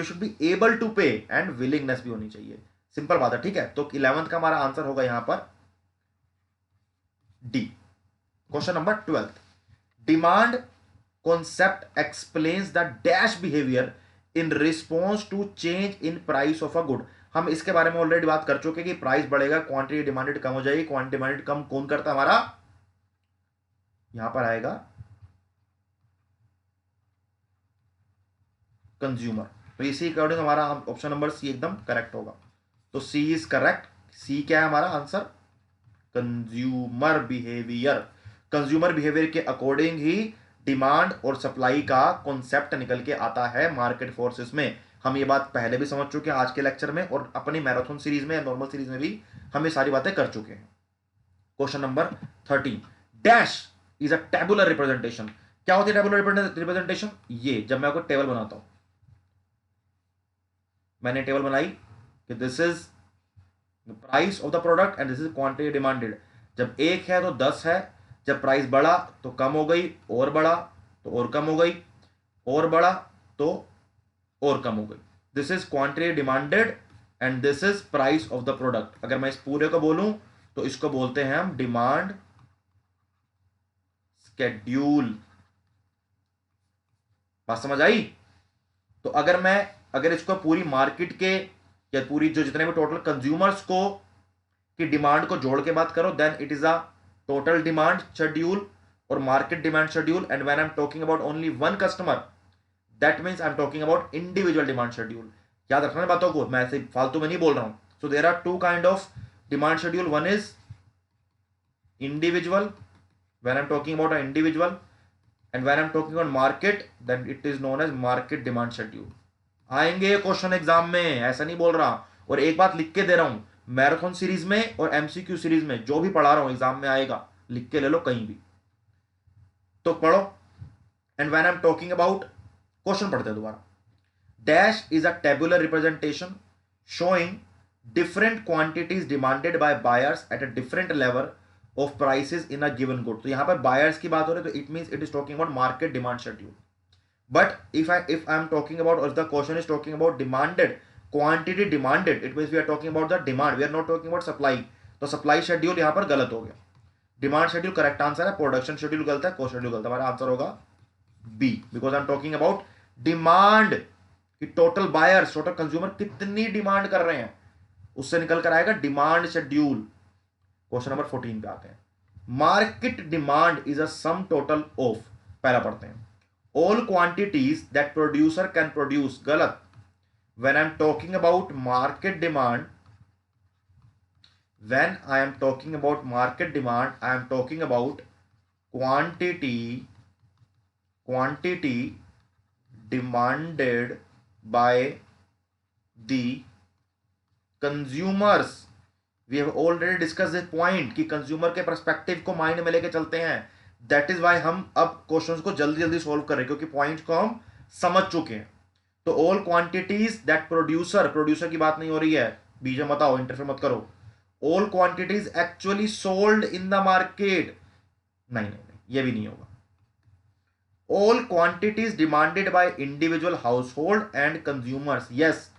Speaker 1: should be able to pay and willingness भी होनी चाहिए। सिंपल बात है, ठीक है। तो 11th का हमारा आंसर होगा यहां पर D. Question number 12, demand concept explains the dash behaviour in response to change in price of a good. हम इसके बारे में ऑलरेडी बात कर चुके कि प्राइस बढ़ेगा, क्वांटिटी डिमांडेड कम हो जाएगी। क्वांटिटी डिमांडेड कम कौन करता है? हमारा यहां पर आएगा कंज्यूमर। तो इसी अकॉर्डिंग हमारा ऑप्शन नंबर सी एकदम करेक्ट होगा। तो सी इज करेक्ट। सी क्या है हमारा answer? Consumer behaviour. Consumer behaviour के अकॉर्डिंग ही डिमांड और सप्लाई का कॉन्सेप्ट निकल के आता है मार्केट फोर्सेस में। हम ये बात पहले भी समझ चुके हैं आज के लेक्चर में, और अपनी मैराथन सीरीज में या नॉर्मल सीरीज में भी हम ये सारी बातें कर चुके हैं। Question number 13, dash is a tabular representation. क्या होती है टेबुलर रिप्रेजेंटेशन? ये जब मैं आपको टेबल बनाता हूं, मैंने टेबल बनाई कि this is the price of the product and this is quantity demanded. जब एक है तो 10 है, जब प्राइस बढ़ा तो कम हो गई, और बढ़ा तो और कम हो गई, और बढ़ा तो और कम हो गई। This is quantity demanded and this is price of the product. अगर मैं इस पूरे को बोलूं तो इसको बोलते हैं हम डिमांड स्केड्यूल। बात समझ आई? तो अगर इसको पूरी मार्केट के या पूरी जो जितने भी टोटल कंज्यूमर्स को की डिमांड को जोड़ के बात करो, then it is a total demand schedule or market demand schedule. And when I am talking about only one customer, that means I am talking about individual demand schedule. याद रखना बातों को, मैं ऐसे फालतू में नहीं बोल रहा हूं. So there are two kind of demand schedule. One is individual, when I am talking about a individual, and when I'm talking on market, then it is known as market demand schedule. आएंगे question exam में, ऐसा नहीं बोल रहा. और एक बात लिख के दे रहा हूं, मैराथन सीरीज में और एमसीक्यू सीरीज में जो भी पढ़ा रहा हूं एग्जाम में आएगा, लिख के ले लो कहीं भी. तो पढ़ो. And when I am talking about, question पढ़ते हैं दोबारा. Dash is a tabular representation showing different quantities demanded by buyers at a different level of prices in a given good. तो यहां पर बायर्स की बात हो रही है, तो it means it is talking about market demand schedule. But if I am talking about, or the question is talking about demanded quantity demanded, it means we are talking about the demand, we are not talking about supply. तो supply schedule यहां पर गलत हो गया. Demand schedule correct answer है, production schedule गलत है, cost schedule गलत है. हमारा आंसर होगा B, because I am talking about demand कि टोटल बायर्स, टोटल कंज्यूमर कितनी डिमांड कर रहे हैं, उससे निकल कर आएगा डिमांड शेड्यूल. क्वेश्चन नंबर 14 पे आते हैं. Market demand is a sum total of, पहला पढ़ते हैं, all quantities that producer can produce. गलत. When I am talking about market demand, when I am talking about market demand, I am talking about quantity demanded by the consumers. We have already discussed this point कि consumer के perspective को mind में लेके चलते हैं. That is Y हम अब questions को जल्दी जल्दी सॉल्व कर रहे हैं, क्योंकि पॉइंट को हम समझ चुके हैं. तो ऑल क्वांटिटीज दैट प्रोड्यूसर की बात नहीं हो रही है, बीच में मत आओ, इंटरफेयर मत करो. All quantities actually sold in the market, नहीं, ये भी नहीं होगा. All quantities demanded by individual household and consumers, yes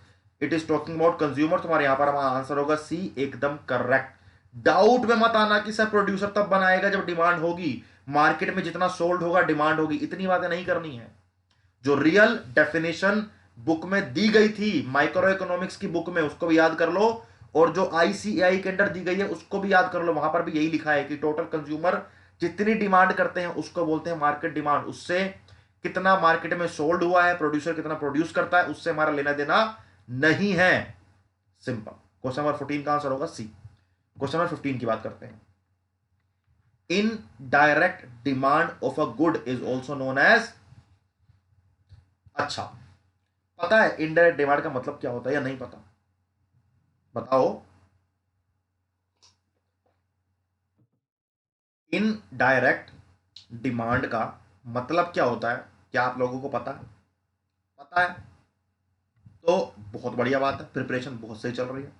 Speaker 1: it is talking about consumer. तुम्हारे यहां पर हमारा आंसर होगा सी, एकदम करेक्ट. डाउट में मत आना कि सर प्रोड्यूसर तब बनाएगा जब डिमांड होगी, मार्केट में जितना सोल्ड होगा डिमांड होगी, इतनी बातें नहीं करनी है. जो रियल डेफिनेशन बुक में दी गई थी, माइक्रो इकोनॉमिक्स की बुक में, उसको भी याद कर लो, और जो आईसीएआई के अंडर दी गई है उसको भी याद कर लो. वहां पर भी यही लिखा है कि टोटल कंज्यूमर जितनी डिमांड करते हैं उसको बोलते हैं मार्केट डिमांड. उससे कितना मार्केट में सोल्ड हुआ है, प्रोड्यूसर कितना प्रोड्यूस करता है, उससे हमारा लेना देना नहीं है. सिंपल. क्वेश्चन नंबर 14 का आंसर होगा सी. क्वेश्चन नंबर 15 की बात करते हैं. Indirect demand of a good is also known as. अच्छा, पता है इनडायरेक्ट डिमांड का मतलब क्या होता है या नहीं पता? बताओ. इनडायरेक्ट डिमांड का मतलब क्या होता है? क्या आप लोगों को पता है? पता है तो बहुत बढ़िया बात है, प्रिपरेशन बहुत सही चल रही है.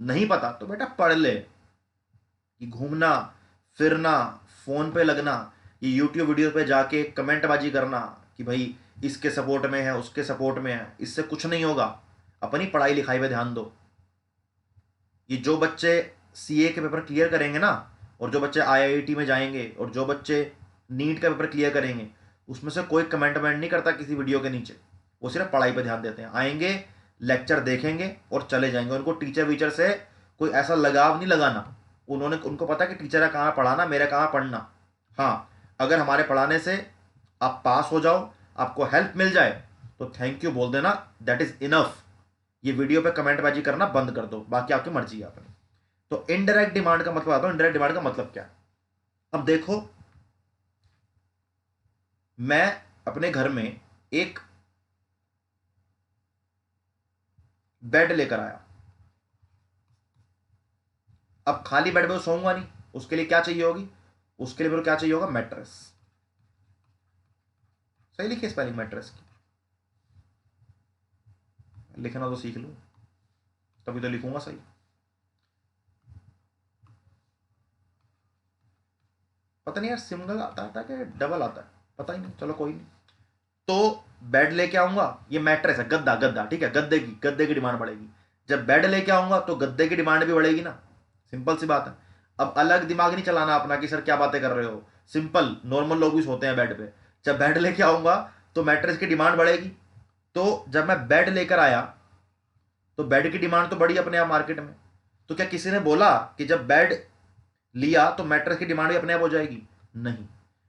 Speaker 1: नहीं पता तो बेटा पढ़ ले. कि घूमना फिरना, फोन पे लगना, ये यूट्यूब वीडियो पे जाके कमेंटबाजी करना कि भाई इसके सपोर्ट में है, उसके सपोर्ट में है, इससे कुछ नहीं होगा. अपनी पढ़ाई लिखाई पे ध्यान दो. ये जो बच्चे सीए के पेपर क्लियर करेंगे ना, और जो बच्चे आईआईटी में जाएंगे, और जो बच्चे नीट का पेपर क्लियर करेंगे, उसमें से कोई कमेंट नहीं करता किसी वीडियो के नीचे. वो सिर्फ पढ़ाई पे ध्यान देते हैं. आएंगे, लेक्चर देखेंगे और चले जाएंगे. उनको टीचर वीचर से कोई ऐसा लगाव नहीं लगाना. उनको पता कि टीचर है कहाँ पढ़ाना, मेरा कहाँ पढ़ना. हाँ, अगर हमारे पढ़ाने से आप पास हो जाओ, आपको हेल्प मिल जाए, तो थैंक यू बोल देना, दैट इज इनफ. ये वीडियो पे कमेंटबाजी करना बंद कर दो, बाकी आपकी मर्जी है अपनी. तो इनडायरेक्ट डिमांड का मतलब आता है. इनडायरेक्ट डिमांड का मतलब क्या? अब देखो, मैं अपने घर में एक बेड लेकर आया. अब खाली बेड पे सोऊंगा नहीं, उसके लिए क्या चाहिए होगी? उसके लिए मेरे को क्या चाहिए होगा? मैट्रेस. सही लिखी स्पेलिंग मैट्रेस की? लिखना तो सीख लो, तभी तो लिखूंगा सही. पता नहीं यार, सिंगल आता है कि डबल आता है, पता ही नहीं. चलो कोई नहीं. तो बेड लेके आऊंगा, ये मैट्रेस है, गद्दा ठीक है, गद्दे की डिमांड बढ़ेगी. जब बेड लेके आऊंगा तो गद्दे की डिमांड भी बढ़ेगी ना. सिंपल सी बात है. अब अलग दिमाग नहीं चलाना अपना कि सर क्या बातें कर रहे हो. सिंपल, नॉर्मल लोग भी सोते हैं बेड पे. जब बेड लेके आऊंगा तो मैट्रेस की डिमांड बढ़ेगी। तो जब मैं बेड लेकर आया तो बेड की डिमांड तो बढ़ी अपने आप मार्केट में। तो क्या किसी ने बोला कि जब बेड लिया तो मैट्रेस की डिमांड भी अपने आप हो जाएगी? नहीं,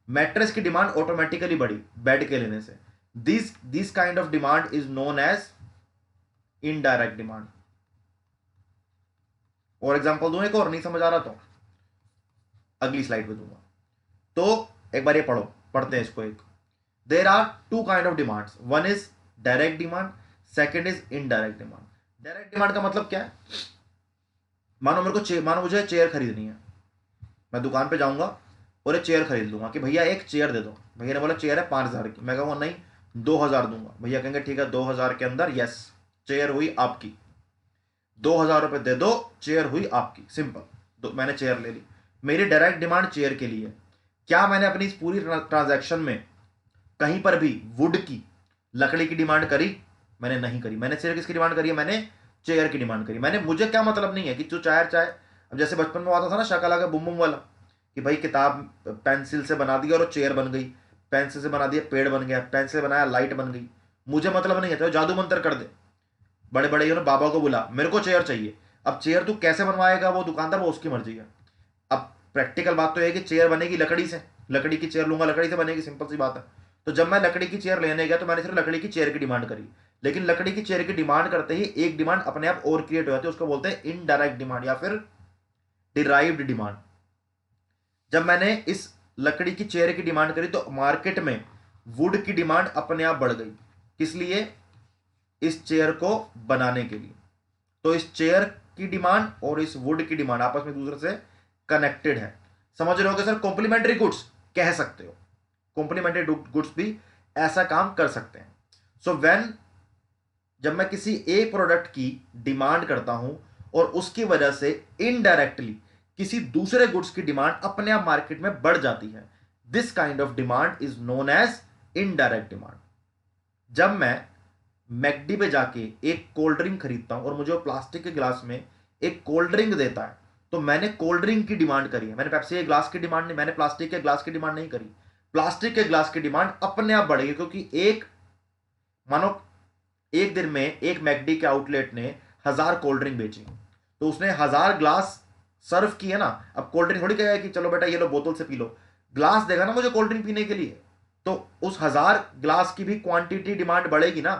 Speaker 1: मैट्रेस की डिमांड ऑटोमेटिकली बढ़ी बेड के लेने से। This kind of demand is known as indirect demand. और एग्जांपल दूं एक और, नहीं समझ आ रहा तो अगली स्लाइड पे दूंगा। तो एक बार ये पढ़ते हैं इसको। एक there are two kind of demands, one is direct demand, second is indirect demand. Direct demand का मतलब क्या है? मानो मुझे चेयर खरीदनी है, मैं दुकान पे जाऊंगा और एक चेयर खरीद लूंगा कि भैया एक चेयर दे दो। भैया ने बोला चेयर है 5,000 की, मैं कहूँगा नहीं 2,000 दूंगा। भैया कहेंगे ठीक है 2,000 के अंदर, यस चेयर हुई आपकी, 2,000 रुपये दे दो, चेयर हुई आपकी, सिंपल। तो मैंने चेयर ले ली। मेरी डायरेक्ट डिमांड चेयर के लिए। क्या मैंने अपनी इस पूरी ट्रांजैक्शन में कहीं पर भी वुड की, लकड़ी की डिमांड करी? मैंने नहीं करी। मैंने सिर्फ किसकी डिमांड करी है? मैंने चेयर की डिमांड करी। मैंने, मुझे क्या मतलब नहीं है कि जो चाहे चाहे, अब जैसे बचपन में आता था ना शाका लाका बुम बुम वाला, कि भाई किताब पेंसिल से बना दी और वो चेयर बन गई, पेंसिल से बना दिया पेड़ बन गया, पेंसिल बनाया लाइट बन गई। मुझे मतलब नहीं है, तो जादू मंत्र कर दे, बड़े बड़े बाबा को बुला, मेरे को चेयर चाहिए। अब चेयर तू कैसे बनवाएगा वो दुकानदार, वो उसकी मर्जी है। अब प्रैक्टिकल बात तो है कि चेयर बनेगी लकड़ी से, लकड़ी की चेयर लूंगा, लकड़ी से बनेगी, सिंपल सी बात है। तो जब मैं लकड़ी की चेयर लेने गया तो मैंने सिर्फ लकड़ी की चेयर की डिमांड करी। लेकिन लकड़ी की चेयर की डिमांड करते ही एक डिमांड अपने आप और क्रिएट हो जाती है, उसको बोलते हैं इनडायरेक्ट डिमांड या फिर डिराइव्ड डिमांड। जब मैंने इस लकड़ी की चेयर की डिमांड करी तो मार्केट में वुड की डिमांड अपने आप बढ़ गई। किस लिए? इस चेयर को बनाने के लिए। तो इस चेयर की डिमांड और इस वुड की डिमांड आपस में दूसरे से कनेक्टेड है। समझ रहे हो? सर कॉम्प्लीमेंट्री गुड्स कह सकते हो, कॉम्प्लीमेंट्री गुड्स भी ऐसा काम कर सकते हैं। सो व्हेन, जब मैं किसी एक प्रोडक्ट की डिमांड करता हूं और उसकी वजह से इनडायरेक्टली किसी दूसरे गुड्स की डिमांड अपने आप मार्केट में बढ़ जाती है, this kind of demand is known as indirect demand. जब मैं मैकडी पे जाके एक कोल्ड ड्रिंक खरीदता हूं और मुझे वो प्लास्टिक के गिलास में एक कोल्ड ड्रिंक देता है, तो मैंने कोल्ड ड्रिंक की डिमांड करी है, मैंने पेप्सी के ग्लास की डिमांड नहीं, मैंने प्लास्टिक के ग्लास की डिमांड नहीं करी। प्लास्टिक के ग्लास की डिमांड अपने आप बढ़ेगी, क्योंकि मानो एक दिन में एक मैकडी के आउटलेट ने 1,000 कोल्ड ड्रिंक बेची, तो उसने 1,000 ग्लास सर्व किए ना। अब कोल्ड ड्रिंक थोड़ी कहेगा कि चलो बेटा ये लो बोतल से पी लो, ग्लास देगा ना मुझे कोल्ड ड्रिंक पीने के लिए। तो उस 1,000 ग्लास की भी क्वांटिटी डिमांड बढ़ेगी ना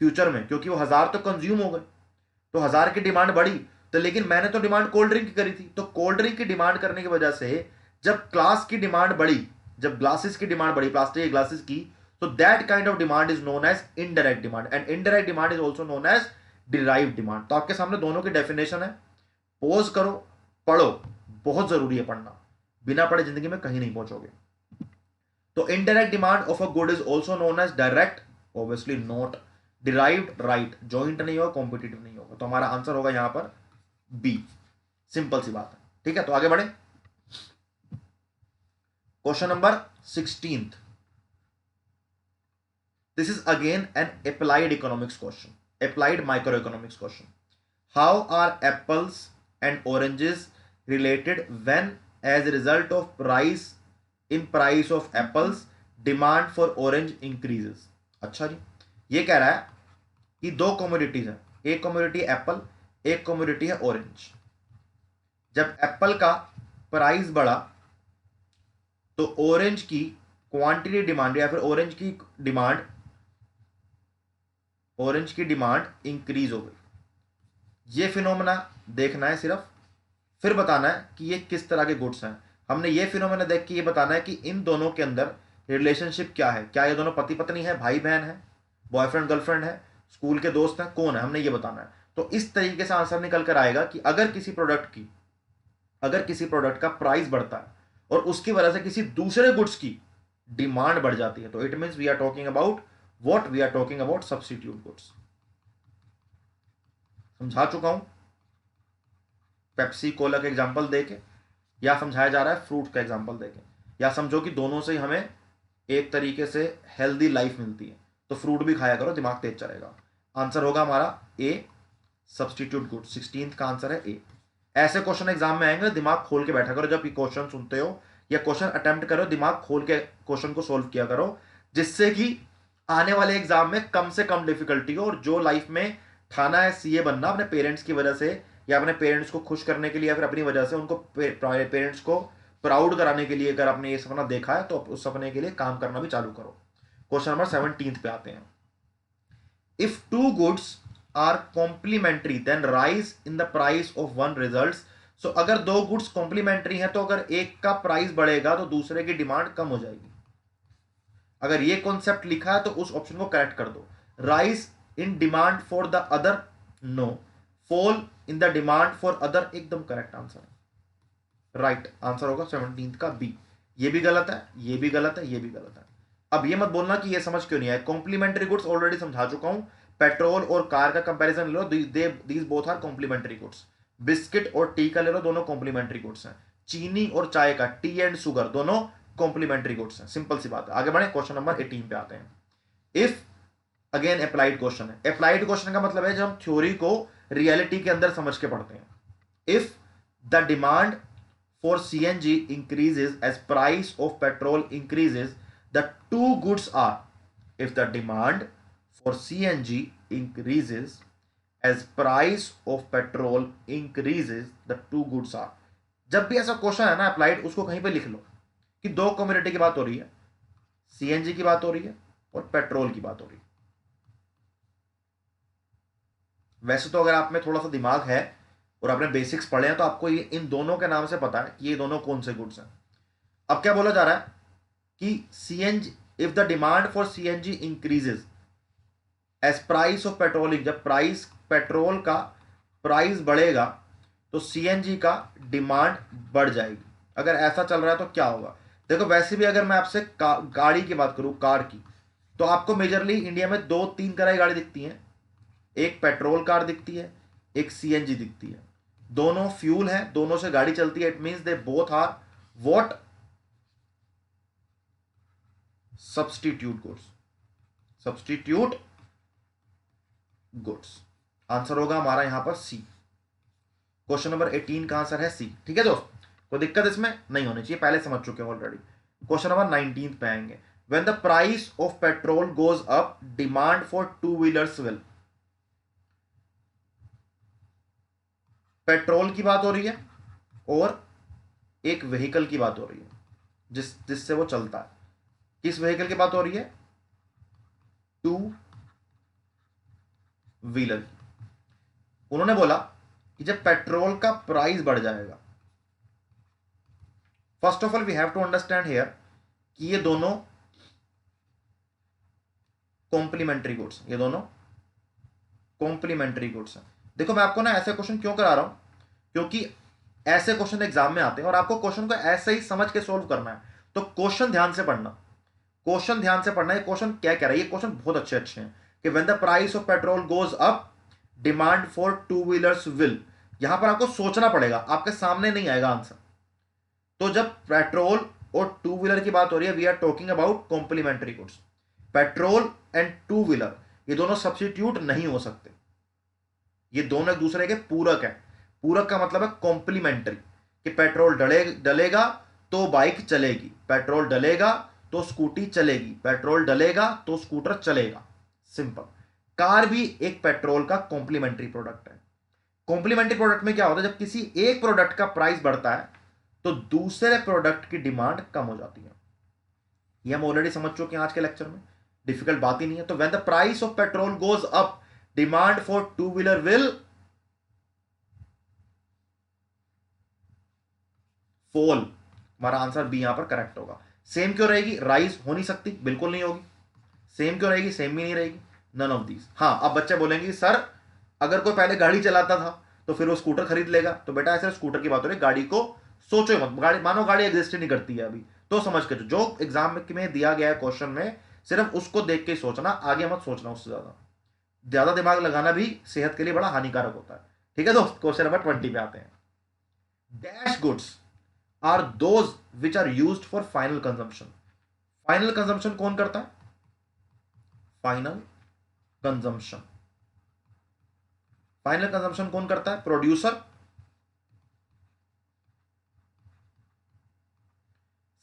Speaker 1: फ्यूचर में, क्योंकि वो 1,000 तो कंज्यूम हो गए, तो 1,000 की डिमांड बढ़ी। तो लेकिन मैंने तो डिमांड कोल्ड ड्रिंक की करी थी, तो कोल्ड ड्रिंक की डिमांड करने की वजह से जब ग्लास की डिमांड बढ़ी, जब ग्लासेस की डिमांड बढ़ी, प्लास्टिक के ग्लासेस की, तो that kind of demand is known as indirect demand, and indirect demand is also known as derived demand. तो आपके सामने दोनों की डेफिनेशन है, पोज करो, पढ़ो, बहुत जरूरी है पढ़ना, बिना पढ़े जिंदगी में कहीं नहीं पहुंचोगे। तो indirect demand of a good is also known as direct, obviously not derived, right, joint नहीं होगा, कॉम्पिटिटिव नहीं होगा। तो हमारा आंसर होगा यहां पर बी, सिंपल सी बात है। ठीक है, तो आगे बढ़े। Question number 16th, this is again an applied economics question, applied micro economics question. How are apples and oranges related when as a result of rise in price of apples demand for orange increases? अच्छा जी, ये कह रहा है कि दो commodities है, एक commodity Apple, एक कमोडिटी है ऑरेंज। जब एप्पल का प्राइस बढ़ा तो ऑरेंज की क्वांटिटी डिमांड या फिर ऑरेंज की डिमांड इंक्रीज हो गई। ये फिनोमेना देखना है सिर्फ, फिर बताना है कि ये किस तरह के गुड्स हैं। हमने ये फिनोमेना देख के ये बताना है कि इन दोनों के अंदर रिलेशनशिप क्या है, क्या ये दोनों पति पत्नी है, भाई बहन है, बॉयफ्रेंड गर्लफ्रेंड है, स्कूल के दोस्त हैं, कौन है, हमने ये बताना है। तो इस तरीके से आंसर निकल कर आएगा कि अगर किसी प्रोडक्ट का प्राइस बढ़ता है और उसकी वजह से किसी दूसरे गुड्स की डिमांड बढ़ जाती है, तो it means we are talking about substitute goods. समझा चुका हूं पेप्सी कोला का एग्जांपल देके, या समझाया जा रहा है फ्रूट का एग्जांपल देके, या समझो कि दोनों से हमें एक तरीके से हेल्दी लाइफ मिलती है, तो फ्रूट भी खाया करो, दिमाग तेज चलेगा। आंसर होगा हमारा ए, सब्स्टिट्यूट गुड। 16th का आंसर है ए। ऐसे क्वेश्चन एग्जाम में आएंगे, दिमाग खोल के बैठा करो जब ये क्वेश्चन सुनते हो या क्वेश्चन अटेम्प्ट करो, दिमाग खोल के क्वेश्चन को सोल्व किया करो, जिससे कि आने वाले एग्जाम में कम से कम डिफिकल्टी हो, और जो लाइफ में ठाना है सीए बनना अपने पेरेंट्स की वजह से, या अपने पेरेंट्स को खुश करने के लिए, या फिर अपनी वजह से उनको पेरेंट्स को प्राउड कराने के लिए, अगर आपने ये सपना देखा है तो उस सपने के लिए काम करना भी चालू करो। क्वेश्चन नंबर 17 पे आते हैं। If two goods are complementary then rise in the price of one results. So अगर दो गुड्स कॉम्प्लीमेंट्री हैं तो अगर एक का प्राइस बढ़ेगा तो दूसरे की डिमांड कम हो जाएगी। अगर ये कॉन्सेप्ट लिखा है तो उस ऑप्शन को करेक्ट कर दो। Rise in demand for the other, no. Fall in the demand for other, एकदम करेक्ट आंसर है। राइट आंसर होगा 17 का बी। ये भी गलत है, ये भी गलत है, ये भी गलत है। अब ये मत बोलना कि ये समझ क्यों नहीं आया। कॉम्प्लीमेंट्री गुड्स ऑलरेडी समझा चुका हूं। पेट्रोल और कार का कंपैरिजन ले लो, these both are complementary goods. Biscuit और टी का ले लो, दोनों कॉम्प्लीमेंट्री गुड्स हैं। चीनी और चाय का, टी एंड शुगर, दोनों कॉम्प्लीमेंट्री गुड्स हैं। सिंपल सी बात है। आगे बढ़े, क्वेश्चन नंबर 18 पे आते हैं। इफ, अगेन अप्लाइड क्वेश्चन है। अप्लाइड क्वेश्चन का मतलब है जब हम थ्योरी को रियलिटी के अंदर समझ के पढ़ते हैं। If the demand for CNG increases as price of petrol increases, the two goods are, if the demand for CNG increases as price of petrol increases, the two goods are। जब भी ऐसा question है ना applied, उसको कहीं पे लिख लो कि दो कम्युनिटी की बात हो रही है, सीएनजी की बात हो रही है और पेट्रोल की बात हो रही है। वैसे तो अगर आप में थोड़ा सा दिमाग है और आपने बेसिक्स पढ़े हैं तो आपको ये इन दोनों के नाम से पता है कि ये दोनों कौन से गुड्स हैं। अब क्या बोला जा रहा है कि CNG, if the demand for CNG increases as price of पेट्रोलिंग, जब प्राइस पेट्रोल का प्राइस बढ़ेगा तो सीएनजी का डिमांड बढ़ जाएगी। अगर ऐसा चल रहा है तो क्या होगा? देखो वैसे भी अगर मैं आपसे गाड़ी की बात करूं, कार की, तो आपको मेजरली इंडिया में दो तीन तरह की गाड़ी दिखती हैं। एक पेट्रोल कार दिखती है, एक सीएनजी दिखती है। दोनों फ्यूल है, दोनों से गाड़ी चलती है। It means they both are what? Substitute goods. Substitute goods. Answer होगा हमारा यहां पर सी। क्वेश्चन नंबर 18 का आंसर है सी। ठीक है दोस्त, कोई दिक्कत इसमें नहीं होनी चाहिए, पहले समझ चुके हैं ऑलरेडी। क्वेश्चन नंबर 19 पे आएंगे। When the price of petrol goes up, demand for two wheelers will. Petrol की बात हो रही है और एक व्हीकल की बात हो रही है जिससे वो चलता है। किस व्हीकल की बात हो रही है? Two wheeler. उन्होंने बोला कि जब पेट्रोल का प्राइस बढ़ जाएगा, first of all we have to understand here कि ये दोनों कॉम्प्लीमेंट्री गुड्स, ये दोनों कॉम्प्लीमेंट्री गुड्स हैं। देखो मैं आपको ना ऐसे क्वेश्चन क्यों करा रहा हूं, क्योंकि ऐसे क्वेश्चन एग्जाम में आते हैं और आपको क्वेश्चन को ऐसे ही समझ के सोल्व करना है। तो क्वेश्चन ध्यान से पढ़ना, क्वेश्चन ध्यान से पढ़ना है। क्वेश्चन क्या कह रहा है? ये क्वेश्चन बहुत अच्छे अच्छे हैं कि when the price of petrol goes up, demand for two wheelers will. यहां पर आपको सोचना पड़ेगा, आपके सामने नहीं आएगा आंसर। तो जब पेट्रोल और टू व्हीलर की बात हो रही है, we are talking about complementary goods. Petrol and two wheeler ये दोनों सब्स्टिट्यूट नहीं हो सकते, ये दोनों एक दूसरे के पूरक है। पूरक का मतलब है कॉम्प्लीमेंट्री, कि पेट्रोल डलेगा तो बाइक चलेगी, पेट्रोल डलेगा तो स्कूटी चलेगी, पेट्रोल डलेगा तो स्कूटर चलेगा। सिंपल। कार भी एक पेट्रोल का कॉम्प्लीमेंट्री प्रोडक्ट है। कॉम्प्लीमेंट्री प्रोडक्ट में क्या होता है? जब किसी एक प्रोडक्ट का प्राइस बढ़ता है तो दूसरे प्रोडक्ट की डिमांड कम हो जाती है। ये हम ऑलरेडी समझ चुके हैं आज के लेक्चर में, डिफिकल्ट बात ही नहीं है। तो when the price of petrol goes up, demand for two wheeler will fall. हमारा आंसर बी यहां पर करेक्ट होगा। सेम क्यों रहेगी? राइज हो नहीं सकती, बिल्कुल नहीं होगी। सेम क्यों रहेगी? सेम भी नहीं रहेगी। None of these. हाँ, अब बच्चे बोलेंगे सर अगर कोई पहले गाड़ी चलाता था तो फिर वो स्कूटर खरीद लेगा। तो बेटा ऐसे स्कूटर की बात हो रही है, गाड़ी को सोचो मत। गाड़ी मानो गाड़ी एग्जिस्ट ही नहीं करती है अभी, तो समझ के जो एग्जाम में दिया गया है क्वेश्चन में, सिर्फ उसको देख के सोचना, आगे मत सोचना। उससे ज्यादा ज्यादा दिमाग लगाना भी सेहत के लिए बड़ा हानिकारक होता है। ठीक है दोस्त, क्वेश्चन नंबर 20 पे आते हैं। Dash goods are those which are used for final consumption. Final consumption कौन करता है? फाइनल कंजम्पशन, फाइनल कंजम्पशन कौन करता है? प्रोड्यूसर,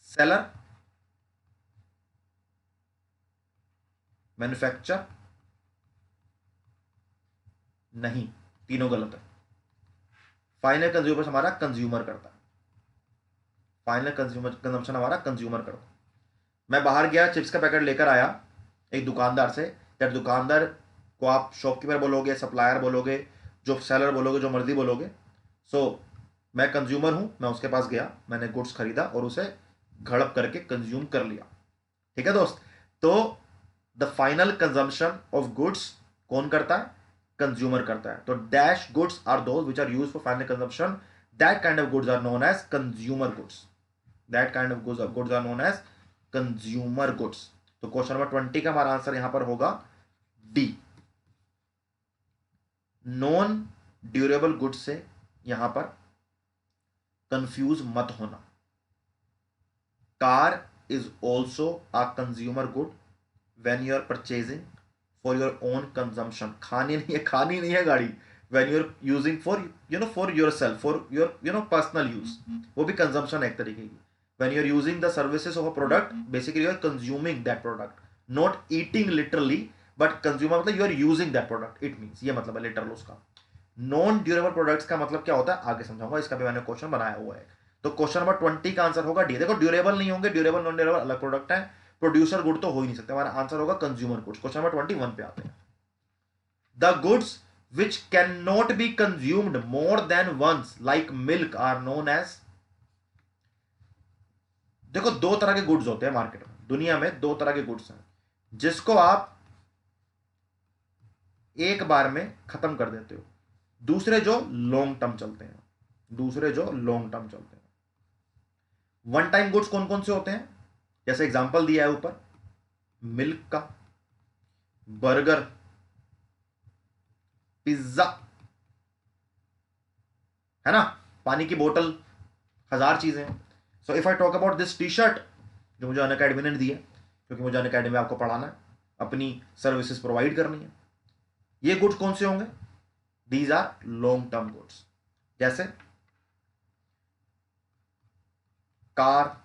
Speaker 1: सेलर, मैन्युफैक्चर नहीं, तीनों गलत है। फाइनल कंज्यूमर हमारा कंज्यूमर करता है, फाइनल कंज्यूमर कंजम्पशन हमारा कंज्यूमर करता है। मैं बाहर गया, चिप्स का पैकेट लेकर आया एक दुकानदार से, या दुकानदार को आप शॉपकीपर बोलोगे, सप्लायर बोलोगे, जो सेलर बोलोगे, जो मर्जी बोलोगे। सो मैं कंज्यूमर हूं, मैं उसके पास गया, मैंने गुड्स खरीदा और उसे घड़प करके कंज्यूम कर लिया। ठीक है दोस्त, तो the final consumption of goods कौन करता है? कंज्यूमर करता है। तो dash goods are those which are used for final consumption, that kind of goods are known as consumer goods, that kind of goods are known as consumer goods. तो question number 20 का हमारा answer यहां पर होगा D. Non durable goods से यहां पर confuse मत होना। Car is also a consumer good when you are purchasing for your own consumption. खानी नहीं है गाड़ी, when you are using for for yourself, for your personal use, वो भी कंजम्पशन है एक तरीके की। when you are using the services of a product, basically you are consuming that product, not eating literally, but consumer मतलब you are using that product, it means, ये मतलब है literal उसका। नॉन ड्यूरेबल प्रोडक्ट्स का मतलब क्या होता है आगे समझाऊंगा, इसका भी मैंने क्वेश्चन बनाया हुआ है। तो क्वेश्चन नंबर 20 का आंसर होगा डी। देखो ड्यूरेबल नहीं होंगे, ड्यूरेबल नॉन ड्यूरेबल अलग प्रोडक्ट है, प्रोड्यूसर गुड तो हो ही नहीं सकते, हमारा आंसर होगा कंज्यूमर गुड्स। क्वेश्चन नंबर 21 पे आते हैं। The goods which cannot be consumed more than once like milk are known as। देखो दो तरह के गुड्स होते हैं मार्केट में, दुनिया में दो तरह के गुड्स हैं जिसको आप एक बार में खत्म कर देते हो, दूसरे जो लॉन्ग टर्म चलते हैं, दूसरे जो लॉन्ग टर्म चलते हैं। वन टाइम गुड्स कौन कौन से होते हैं? जैसे एग्जांपल दिया है ऊपर, मिल्क का, बर्गर, पिज्जा, है ना, पानी की बोतल, हजार चीजें हैं। So if I talk about this T shirt जो मुझे अनअकैडमी ने दी है, क्योंकि मुझे अनअकैडमी में आपको पढ़ाना है, अपनी सर्विसेज प्रोवाइड करनी है, ये गुड्स कौन से होंगे? These are long term goods. जैसे car,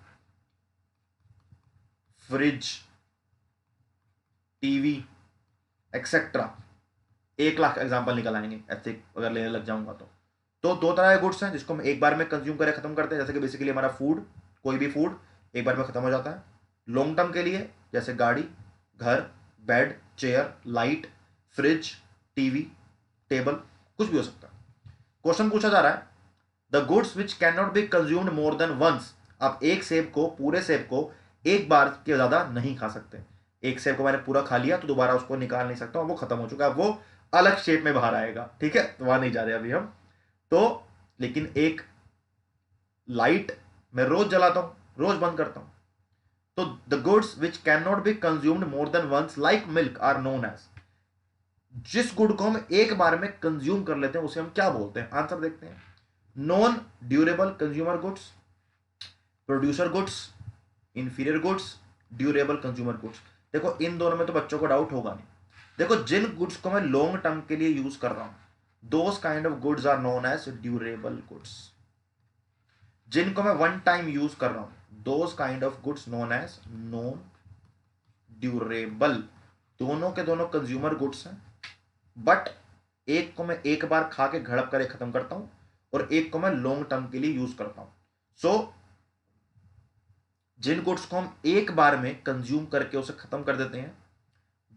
Speaker 1: fridge, TV etcetera, 1 lakh example निकल आएंगे ऐसे अगर लेने लग जाऊंगा तो दो तरह के गुड्स हैं जिसको हम एक बार में कंज्यूम करके खत्म करते हैं, जैसे कि बेसिकली हमारा फूड, कोई भी फूड एक बार में खत्म हो जाता है। लॉन्ग टर्म के लिए जैसे गाड़ी, घर, bed, chair, light, fridge, TV, table, कुछ भी हो सकता है। क्वेश्चन पूछा जा रहा है the goods which can not be consumed more than once. आप एक सेब को, पूरे सेब को एक बार के ज्यादा नहीं खा सकते। एक सेब को मैंने पूरा खा लिया तो दोबारा उसको निकाल नहीं सकता, वो खत्म हो चुका है, वो अलग शेप में बाहर आएगा। ठीक है, वहां नहीं जा रहे अभी हम तो। लेकिन एक लाइट मैं रोज जलाता हूं, रोज बंद करता हूं। तो the goods which can not be consumed more than once like milk are known as. जिस गुड को हम एक बार में कंज्यूम कर लेते हैं उसे हम क्या बोलते हैं? आंसर देखते हैं। Non durable consumer goods, producer goods, inferior goods, durable consumer goods. देखो इन दोनों में तो बच्चों को डाउट होगा नहीं। देखो जिन गुड्स को मैं लॉन्ग टर्म के लिए यूज कर रहा हूं, those kind of goods are known as durable goods. जिनको मैं वन टाइम यूज कर रहा हूं, those kind of goods known as non durable. दोनों के दोनों कंज्यूमर गुड्स हैं, बट एक को मैं एक बार खा के घड़प कर खत्म करता हूं और एक को मैं लॉन्ग टर्म के लिए यूज करता हूं। सो जिन गुड्स को हम एक बार में कंज्यूम करके उसे खत्म कर देते हैं,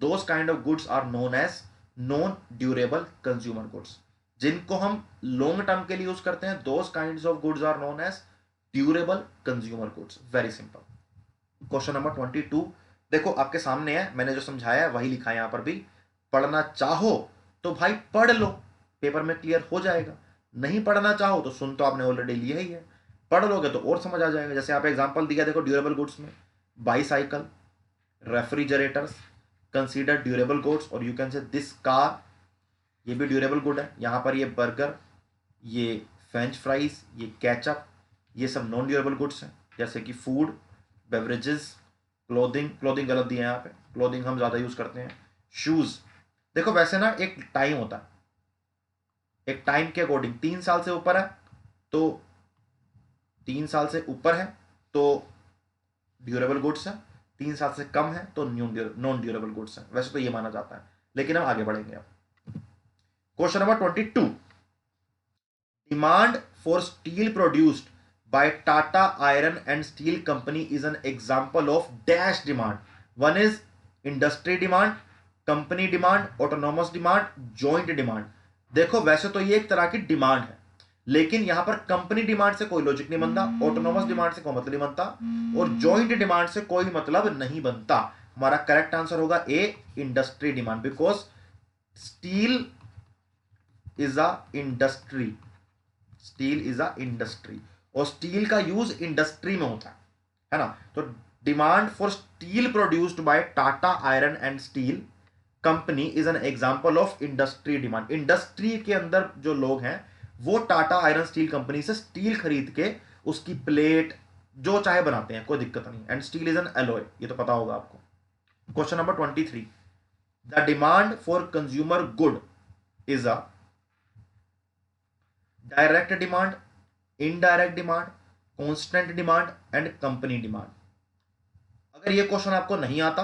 Speaker 1: those kind of goods are known as non durable consumer goods. जिनको हम लॉन्ग टर्म के लिए यूज करते हैं, those kinds of goods are known as durable consumer goods. Very simple. Question number 22 देखो आपके सामने है, मैंने जो समझाया है वही लिखा है यहां पर भी। पढ़ना चाहो तो भाई पढ़ लो, पेपर में क्लियर हो जाएगा। नहीं पढ़ना चाहो तो सुन तो आपने ऑलरेडी लिया ही है, पढ़ लोगे तो और समझ आ जाएगा। जैसे आप एग्जांपल दिया देखो ड्यूरेबल गुड्स में, bicycle, refrigerators consider durable goods, और you can say this car, ये भी ड्यूरेबल गुड है। यहां पर ये बर्गर, ये फ्रेंच फ्राइज, ये केचप, ये सब नॉन ड्यूरेबल गुड्स हैं। जैसे कि फूड, बेवरेजेस, क्लोथिंग, क्लोथिंग गलत दिया है यहाँ पे, क्लोथिंग हम ज़्यादा यूज़ करते हैं। शूज़, देखो वैसे ना एक टाइम होता है, एक टाइम के अकॉर्डिंग 3 साल से ऊपर है तो 3 साल से ऊपर है तो ड्यूरेबल गुड्स है, 3 साल से कम है तो नॉन ड्यूरेबल गुड्स है, वैसे तो ये माना जाता है, लेकिन हम आगे बढ़ेंगे अब। Question number 22, demand for steel produced by Tata Iron and Steel Company is an example of dash demand. One is industry demand, company demand, autonomous demand, joint demand. देखो वैसे तो ये एक तरह की डिमांड है, लेकिन यहां पर कंपनी डिमांड से कोई लॉजिक नहीं बनता, ऑटोनोमस डिमांड से कोई मतलब नहीं बनता, और जॉइंट डिमांड से कोई मतलब नहीं बनता। हमारा करेक्ट आंसर होगा A, industry demand, because steel is a industry, steel is a industry, और स्टील का यूज इंडस्ट्री में होता है ना। तो demand for steel produced by Tata iron and steel company is an example of industry demand. Industry के अंदर जो लोग हैं वो टाटा आयरन स्टील कंपनी से स्टील खरीद के उसकी प्लेट जो चाहे बनाते हैं, कोई दिक्कत नहीं। And steel is an alloy, ये तो पता होगा आपको। Question number 23, the demand for consumer good is a direct demand, indirect demand, constant demand and company demand. अगर ये क्वेश्चन आपको नहीं आता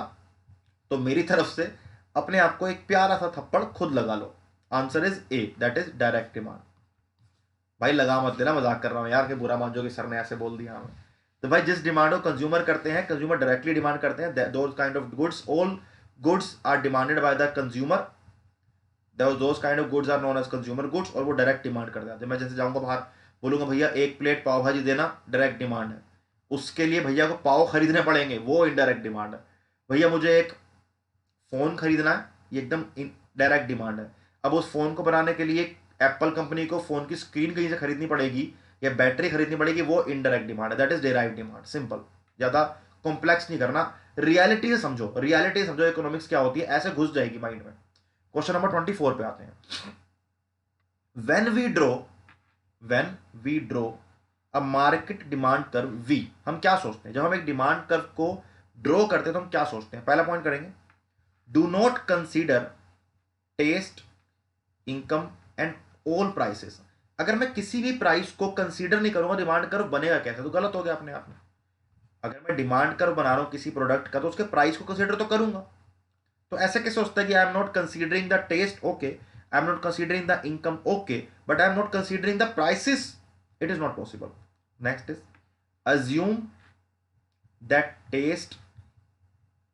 Speaker 1: तो मेरी तरफ से अपने आप को एक प्यारा सा थप्पड़ खुद लगा लो। Answer is A, that is direct demand. भाई लगा मत देना, मजाक कर रहा हूं यार, कि बुरा मान जो कि सर ने ऐसे बोल दिया हमें। तो भाई जिस डिमांड को कंज्यूमर करते हैं, कंज्यूमर डायरेक्टली डिमांड करते हैं, those kind of goods, all goods are demanded by the consumer, those kind of goods are known as consumer goods, और वो डायरेक्ट डिमांड कर जाते हैं। मैं जैसे जाऊंगा बाहर, बोलूंगा भैया एक प्लेट पाव भाजी देना, डायरेक्ट डिमांड है। उसके लिए भैया को पाव खरीदने पड़ेंगे, वो इनडायरेक्ट डिमांड है। भैया मुझे एक फोन खरीदना है, ये एकदम डायरेक्ट डिमांड है। अब उस फोन को बनाने के लिए एप्पल कंपनी को फोन की स्क्रीन कहीं से खरीदनी पड़ेगी या बैटरी खरीदनी पड़ेगी, वो इनडायरेक्ट डिमांड है, that is derived demand. Simple, ज्यादा कॉम्प्लेक्स नहीं करना, रियलिटी से समझो, रियलिटी समझो इकोनॉमिक्स क्या होती है, ऐसे घुस जाएगी माइंड में। क्वेश्चन नंबर 24 पे आते हैं। When we draw a market demand curve we, हम क्या सोचते हैं जब हम एक डिमांड कर्व को ड्रॉ करते हैं? तो हम क्या सोचते हैं? पहला पॉइंट करेंगे, do not consider taste, income and all prices. अगर मैं किसी भी प्राइस को कंसीडर नहीं करूंगा, डिमांड कर्व बनेगा कैसे? तो गलत हो गया अपने आप में। अगर मैं डिमांड कर्व बना रहा हूं किसी प्रोडक्ट का, तो उसके प्राइस को कंसीडर तो करूंगा। तो ऐसे कैसे सोचता है कि I am not considering the taste, okay, I am not considering the income, okay, but I am not considering the prices, it is not possible. Next is assume that taste,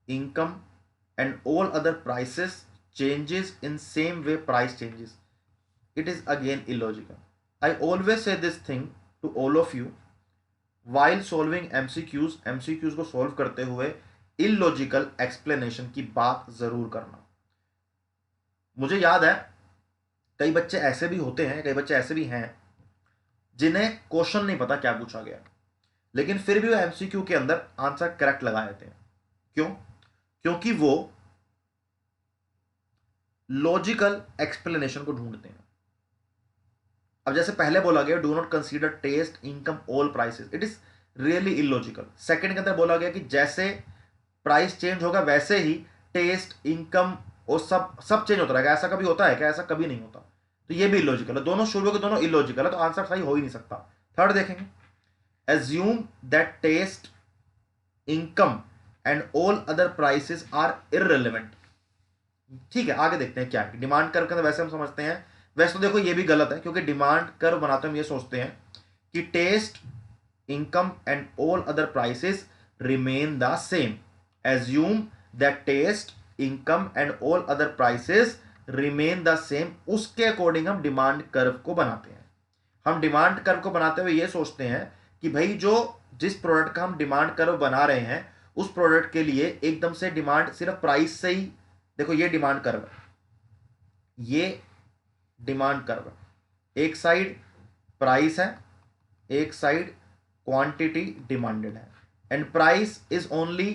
Speaker 1: income and all other prices changes in same way price changes. It is again illogical. I always say this thing to all of you while solving MCQs को solve करते हुए illogical explanation की बात जरूर करना। मुझे याद है कई बच्चे ऐसे भी होते हैं, कई बच्चे ऐसे भी हैं जिन्हें क्वेश्चन नहीं पता क्या पूछा गया, लेकिन फिर भी वो एमसीक्यू के अंदर आंसर करेक्ट लगा देते हैं। क्यों? क्योंकि वो लॉजिकल एक्सप्लेनेशन को ढूंढते हैं। अब जैसे पहले बोला गया do not consider taste, income, all prices, it is really illogical. Second के अंदर बोला गया कि जैसे प्राइस चेंज होगा वैसे ही टेस्ट, इनकम और सब चेंज होता रहेगा। ऐसा कभी होता है क्या? ऐसा कभी नहीं होता। तो ये भी इलॉजिकल है, दोनों शुरू के दोनों इलॉजिकल है, तो आंसर सही हो ही नहीं सकता। थर्ड देखेंगे, assume that taste, income and all other prices are irrelevant। ठीक है, आगे देखते हैं क्या है। डिमांड कर्व के अंदर वैसे हम समझते हैं, वैसे तो देखो ये भी गलत है, क्योंकि डिमांड कर्व बनाते हम ये सोचते हैं कि taste, income and all other prices remain the same. assume that taste, income and all other prices remain the same, उसके अकॉर्डिंग हम डिमांड कर्व को बनाते हैं। हम डिमांड कर्व को बनाते हुए ये सोचते हैं कि भाई जो जिस प्रोडक्ट का हम डिमांड कर्व बना रहे हैं उस प्रोडक्ट के लिए एकदम से डिमांड सिर्फ प्राइस से ही, देखो ये डिमांड कर्व है, ये डिमांड कर्व है, एक साइड प्राइस है, एक साइड क्वांटिटी डिमांडेड है, and price is only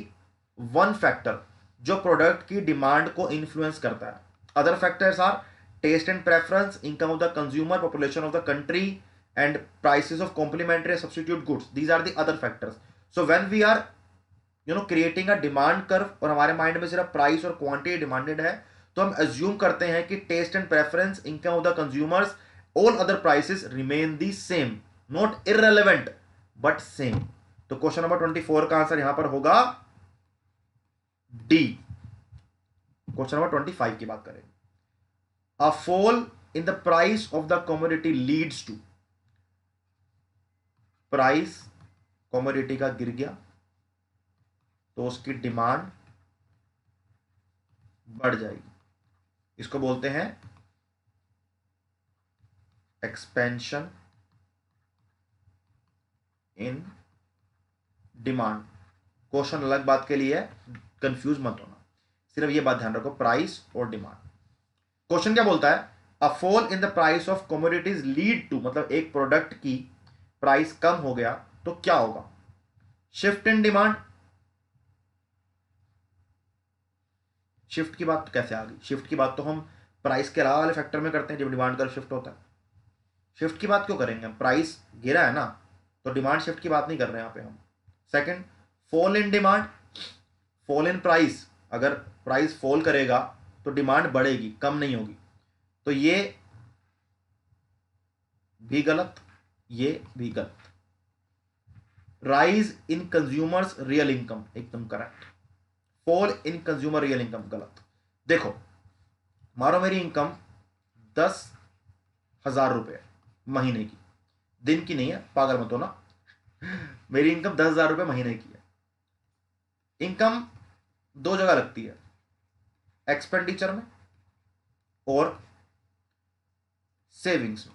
Speaker 1: one factor जो प्रोडक्ट की डिमांड को इन्फ्लुएंस करता है। Other factors are taste and preference, income of the consumer, population of the country and prices of complementary substitute goods. These are the other factors. So when we are creating a demand curve और हमारे mind में सिर्फ price और quantity demanded है, तो हम assume करते हैं कि taste and preference, income of the consumers, all other prices remain the same, not irrelevant but same. तो क्वेश्चन नंबर 24 का आंसर यहां पर होगा डी। क्वेश्चन नंबर 25 की बात करें। A fall in the price of the commodity leads to, price commodity का गिर गया तो उसकी डिमांड बढ़ जाएगी, इसको बोलते हैं एक्सपेंशन इन डिमांड। क्वेश्चन अलग बात के लिए है, कंफ्यूज मत होना, सिर्फ ये बात ध्यान रखो, प्राइस और डिमांड। क्वेश्चन क्या बोलता है, a fall in the price of commodities lead to, मतलब एक प्रोडक्ट की प्राइस कम हो गया तो क्या होगा, शिफ्ट इन डिमांड। शिफ्ट की बात कैसे आ गई, शिफ्ट की बात तो हम प्राइस के अलावा वाले फैक्टर में करते हैं जब डिमांड का शिफ्ट होता है। शिफ्ट की बात क्यों करेंगे हम, प्राइस गिरा है ना, तो डिमांड शिफ्ट की बात नहीं कर रहे हैं यहाँ पे हम। Second, fall in demand, fall in price, अगर प्राइस फॉल करेगा तो डिमांड बढ़ेगी, कम नहीं होगी, तो ये भी गलत, ये भी गलत। Rise in consumers real income एकदम correct, fall in consumer real income गलत। देखो मानो मेरी इनकम 10,000 रुपये महीने की, दिन की नहीं है, पागल मत हो ना, मेरी इनकम 10,000 रुपये महीने की है। इनकम दो जगह लगती है, एक्सपेंडिचर में और सेविंग्स में।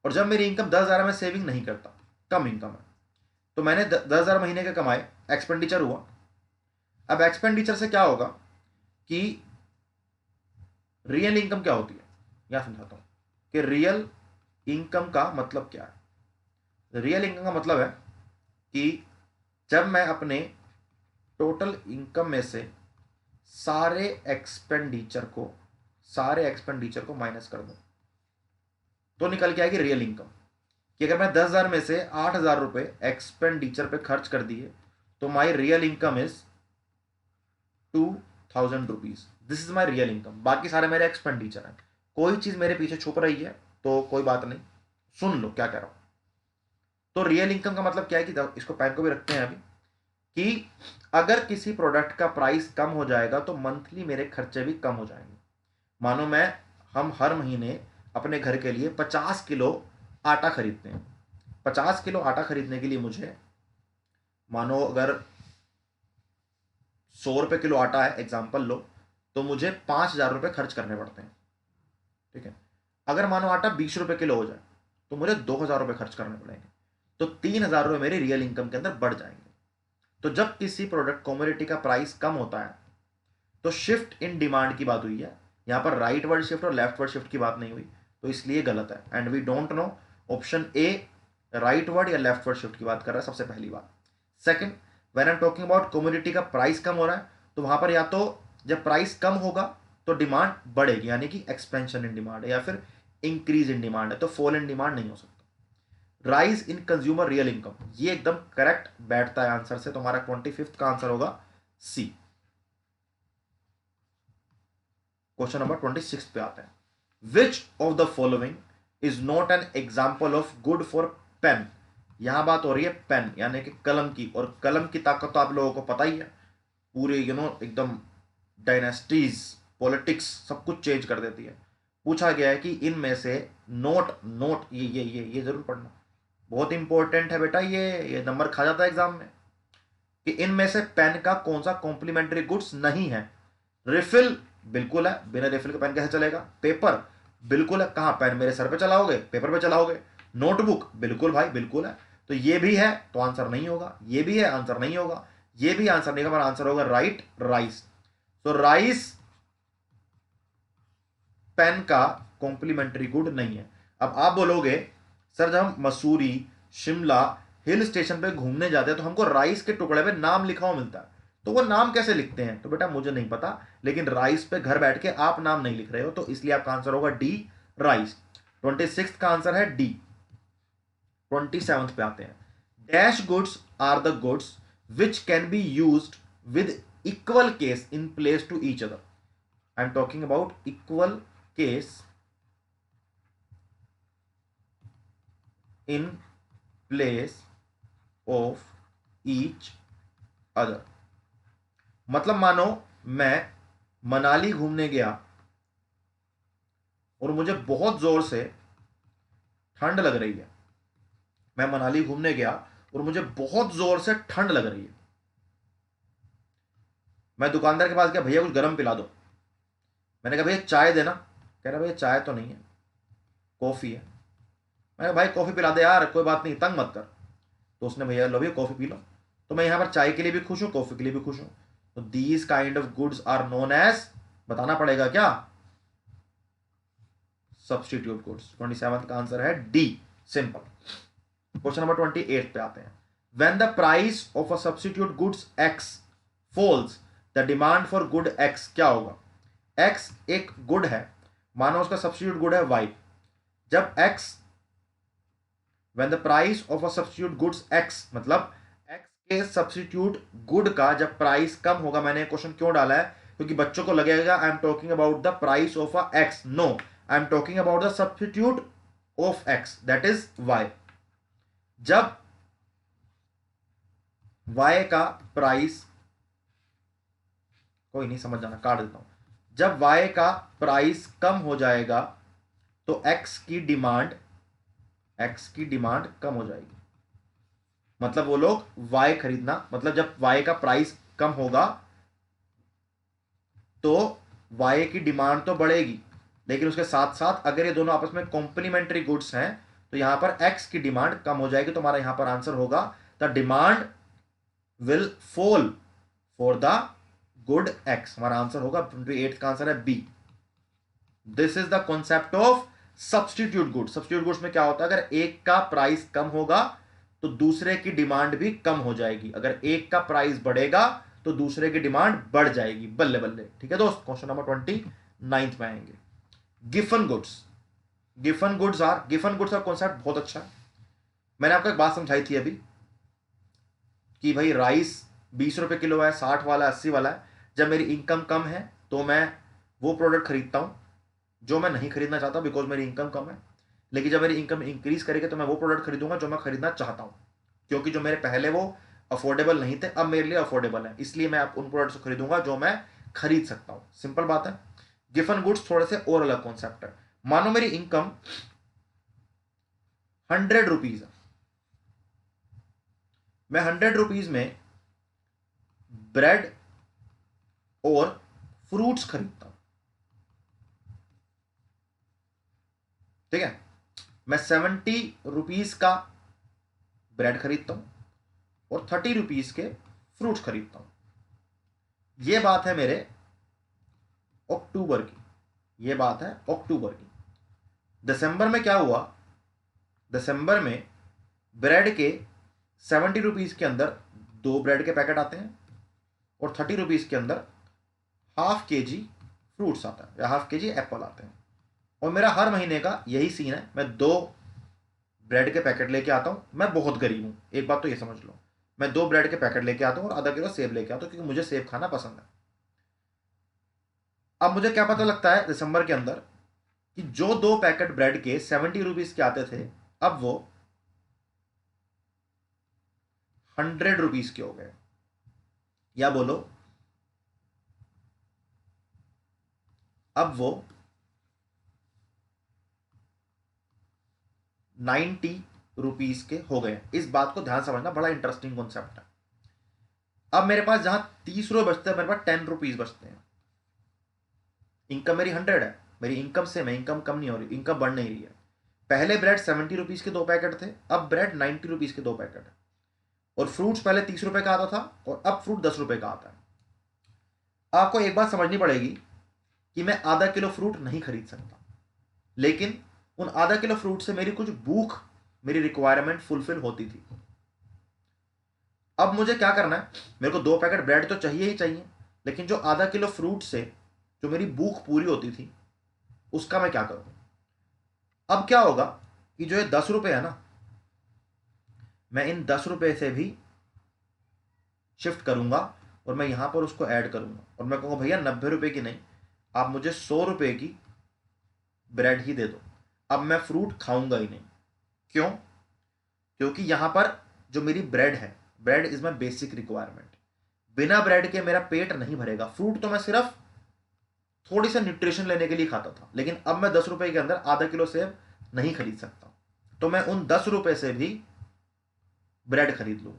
Speaker 1: और जब मेरी इनकम 10,000 में सेविंग नहीं करता, कम इनकम है, तो मैंने 10,000 महीने के कमाए, एक्सपेंडिचर हुआ। अब एक्सपेंडिचर से क्या होगा कि रियल इनकम क्या होती है, यहां समझाता हूं कि रियल इनकम का मतलब क्या है। रियल इनकम का मतलब है कि जब मैं अपने टोटल इनकम में से सारे एक्सपेंडिचर को माइनस कर दूं तो निकल के आएगी रियल इनकम। कि अगर मैं 10,000 में से 8,000 रुपये एक्सपेंडिचर पे खर्च कर दिए तो my real income is 2,000 rupees, this is my real income. बाकी सारे मेरे एक्सपेंडिचर हैं, कोई चीज मेरे पीछे छुप रही है तो कोई बात नहीं, सुन लो क्या कह रहा हूं। तो रियल इनकम का मतलब क्या है कि इसको पैन को भी रखते हैं अभी, कि अगर किसी प्रोडक्ट का प्राइस कम हो जाएगा तो मंथली मेरे खर्चे भी कम हो जाएंगे। मानो हम हर महीने अपने घर के लिए 50 किलो आटा खरीदते हैं, 50 किलो आटा खरीदने के लिए मुझे, मानो अगर 100 रुपये किलो आटा है एग्जाम्पल लो, तो मुझे 5,000 रुपये खर्च करने पड़ते हैं, ठीक है। अगर मानो आटा 20 रुपये किलो हो जाए तो मुझे 2,000 रुपये खर्च करने पड़ेंगे, तो 3,000 रुपये मेरी रियल इनकम के अंदर बढ़ जाएंगे। तो जब किसी प्रोडक्ट कमोडिटी का प्राइस कम होता है तो शिफ्ट इन डिमांड की बात हुई है, यहां पर राइट वर्ड शिफ्ट और लेफ्ट वर्ड शिफ्ट की बात नहीं हुई, तो इसलिए गलत है। And we don't know option A rightward या लेफ्ट वर्ड शिफ्ट की बात कर रहा है, सबसे पहली बात। Second, when I am talking about commodity का प्राइस कम हो रहा है तो वहां पर या तो जब प्राइस कम होगा तो डिमांड बढ़ेगी, यानी कि एक्सपेंशन इन डिमांड है, या फिर इंक्रीज इन डिमांड है, तो फॉल इन डिमांड नहीं हो सकता। Rise in consumer real income, ये एकदम करेक्ट बैठता है आंसर से, तुम्हारा 25th का आंसर होगा सी। क्वेश्चन नंबर 26 पे आते हैं। Which of the following is not an example of good for pen. यहां बात हो रही है पेन यानी कि कलम की, और कलम की ताकत तो आप लोगों को पता ही है, पूरे एकदम डायनेस्टीज, पॉलिटिक्स सब कुछ चेंज कर देती है। पूछा गया है कि इनमें से नोट नोट ये जरूर पढ़ना, बहुत इंपॉर्टेंट है बेटा, ये नंबर खा जाता है एग्जाम में, कि इनमें से पेन का कौन सा कॉम्प्लीमेंट्री गुड्स नहीं है। रिफिल बिल्कुल है, बिना रिफिल के पेन कैसे चलेगा। पेपर बिल्कुल है, कहां पेन मेरे सर पे चलाओगे, पेपर पे चलाओगे। नोटबुक बिल्कुल भाई बिल्कुल है, तो ये भी है तो आंसर नहीं होगा, ये भी है आंसर नहीं होगा, ये भी आंसर नहीं होगा, हमारा आंसर होगा राइट राइस। तो राइस पेन का कॉम्प्लीमेंट्री गुड नहीं है। अब आप बोलोगे सर जब हम मसूरी शिमला हिल स्टेशन पे घूमने जाते हैं तो हमको राइस के टुकड़े पे नाम लिखा हुआ मिलता है, तो वो नाम कैसे लिखते हैं, तो बेटा मुझे नहीं पता, लेकिन राइस पे घर बैठ के आप नाम नहीं लिख रहे हो, तो इसलिए आपका आंसर होगा डी राइस। 26 का आंसर है डी। 27 पे आते हैं। Dash goods are the goods which can be used with equal case in place to each other. I am talking about equal case in place of each other। मतलब मानो मैं मनाली घूमने गया और मुझे बहुत जोर से ठंड लग रही है। मैं मनाली घूमने गया और मुझे बहुत जोर से ठंड लग रही है। मैं दुकानदार के पास गया, भैया कुछ गर्म पिला दो। मैंने कहा भैया चाय देना। कह रहा भैया चाय तो नहीं है, कॉफी है। मैंने कहा भाई कॉफी पिला दे यार, कोई बात नहीं, तंग मत कर। तो उसने भैया लो भैया कॉफी पी लो। तो मैं यहां पर चाय के लिए भी खुश हूं, कॉफी के लिए भी खुश हूं। तो these kind of goods are known as, बताना पड़ेगा क्या, सब्स्टिट्यूट गुड्स। 27 का आंसर है डी, सिंपल। क्वेश्चन नंबर 28 पे आते हैं। When the price of a substitute goods X falls, the demand for good X क्या होगा। एक्स एक गुड है, मानो उसका सब्स्टिट्यूट गुड है वाई। जब X, when the price of a substitute goods X, मतलब एक्स के सब्स्टिट्यूट गुड का जब प्राइस कम होगा। मैंने क्वेश्चन क्यों डाला है, क्योंकि बच्चों को लगेगा I am talking about the price of a X. No, I am talking about the substitute of X, that is Y. जब वाई का प्राइस, कोई नहीं समझ जाना, काट देता हूं। जब वाई का प्राइस कम हो जाएगा तो एक्स की डिमांड, एक्स की डिमांड कम हो जाएगी। मतलब वो लोग वाई खरीदना, मतलब जब वाई का प्राइस कम होगा तो वाई की डिमांड तो बढ़ेगी, लेकिन उसके साथ साथ अगर ये दोनों आपस में कॉम्प्लीमेंट्री गुड्स हैं तो यहां पर एक्स की डिमांड कम हो जाएगी। तो हमारा यहां पर आंसर होगा the demand will fall for the good X. हमारा आंसर होगा 28 का आंसर है B. This is the concept of substitute goods. Substitute goods में क्या होता है, अगर एक का प्राइस कम होगा तो दूसरे की डिमांड भी कम हो जाएगी, अगर एक का प्राइस बढ़ेगा तो दूसरे की डिमांड बढ़ जाएगी। बल्ले बल्ले। ठीक है दोस्त, क्वेश्चन नंबर 29 में आएंगे। Giffen goods. गिफन गुड्स का कॉन्सेप्ट बहुत अच्छा है। मैंने आपको एक बात समझाई थी अभी कि भाई राइस 20 रुपए किलो है, 60 वाला, 80 वाला है। जब मेरी इनकम कम है तो मैं वो प्रोडक्ट खरीदता हूं जो मैं नहीं खरीदना चाहता, बिकॉज मेरी इनकम कम है। लेकिन जब मेरी इनकम इंक्रीज करेगी तो मैं वो प्रोडक्ट खरीदूंगा जो मैं खरीदना चाहता हूं, क्योंकि जो मेरे पहले वो अफोर्डेबल नहीं थे अब मेरे लिए अफोर्डेबल है, इसलिए मैं अब उन प्रोडक्ट्स को खरीदूंगा जो मैं खरीद सकता हूं। सिंपल बात है। गिफन गुड्स थोड़े से और अलग कॉन्सेप्ट है। मानो मेरी इनकम 100 रुपीज है, मैं 100 रुपीज में ब्रेड और फ्रूट्स खरीदता हूं। ठीक है, मैं 70 रुपीज का ब्रेड खरीदता हूं और 30 रुपीज के फ्रूट्स खरीदता हूं। ये बात है मेरे अक्टूबर की, ये बात है अक्टूबर की। दिसंबर में क्या हुआ, दिसंबर में ब्रेड के 70 रुपीज के अंदर 2 ब्रेड के पैकेट आते हैं और 30 रुपीज के अंदर ½ kg फ्रूट्स आता है या ½ kg एप्पल आते हैं। और मेरा हर महीने का यही सीन है, मैं 2 ब्रेड के पैकेट लेके आता हूं। मैं बहुत गरीब हूं, एक बात तो ये समझ लो। मैं 2 ब्रेड के पैकेट लेके आता हूं और ½ किलो सेब लेके आता हूं, क्योंकि मुझे सेब खाना पसंद है। अब मुझे क्या पता लगता है दिसंबर के अंदर कि जो 2 पैकेट ब्रेड के 70 रुपीज के आते थे अब वो 100 रुपीज के हो गए। या बोलो अब वो 90 रुपीज के हो गए। इस बात को ध्यान समझना, बड़ा इंटरेस्टिंग कॉन्सेप्ट है। अब मेरे पास जहां 30 रुपए बचते हैं, मेरे पास 10 रुपीज बचते हैं। इनकम मेरी 100 है, मेरी इनकम से मैं इनकम कम नहीं हो रही, इनकम बढ़ नहीं रही है। पहले ब्रेड 70 रुपीज के 2 पैकेट थे, अब ब्रेड 90 रुपीज के 2 पैकेट है। और फ्रूट्स पहले 30 रुपए का आता था और अब फ्रूट 10 रुपए का आता है। आपको एक बात समझनी पड़ेगी कि मैं ½ किलो फ्रूट नहीं खरीद सकता, लेकिन उन ½ किलो फ्रूट से मेरी कुछ भूख, मेरी रिक्वायरमेंट फुलफिल होती थी। अब मुझे क्या करना है, मेरे को 2 पैकेट ब्रेड तो चाहिए ही चाहिए, लेकिन जो ½ किलो फ्रूट से जो मेरी भूख पूरी होती थी उसका मैं क्या करूं। अब क्या होगा कि जो ये 10 रुपए है ना, मैं इन 10 रुपए से भी शिफ्ट करूंगा और मैं यहां पर उसको ऐड करूंगा और मैं कहूंगा भैया 90 रुपए की नहीं, आप मुझे 100 रुपए की ब्रेड ही दे दो। अब मैं फ्रूट खाऊंगा ही नहीं। क्यों? क्योंकि यहां पर जो मेरी ब्रेड है, bread is my basic requirement. बिना ब्रेड के मेरा पेट नहीं भरेगा। फ्रूट तो मैं सिर्फ थोड़ी सा न्यूट्रिशन लेने के लिए खाता था, लेकिन अब मैं 10 रुपए के अंदर आधा किलो सेब नहीं खरीद सकता, तो मैं उन 10 रुपए से भी ब्रेड खरीद लूँ।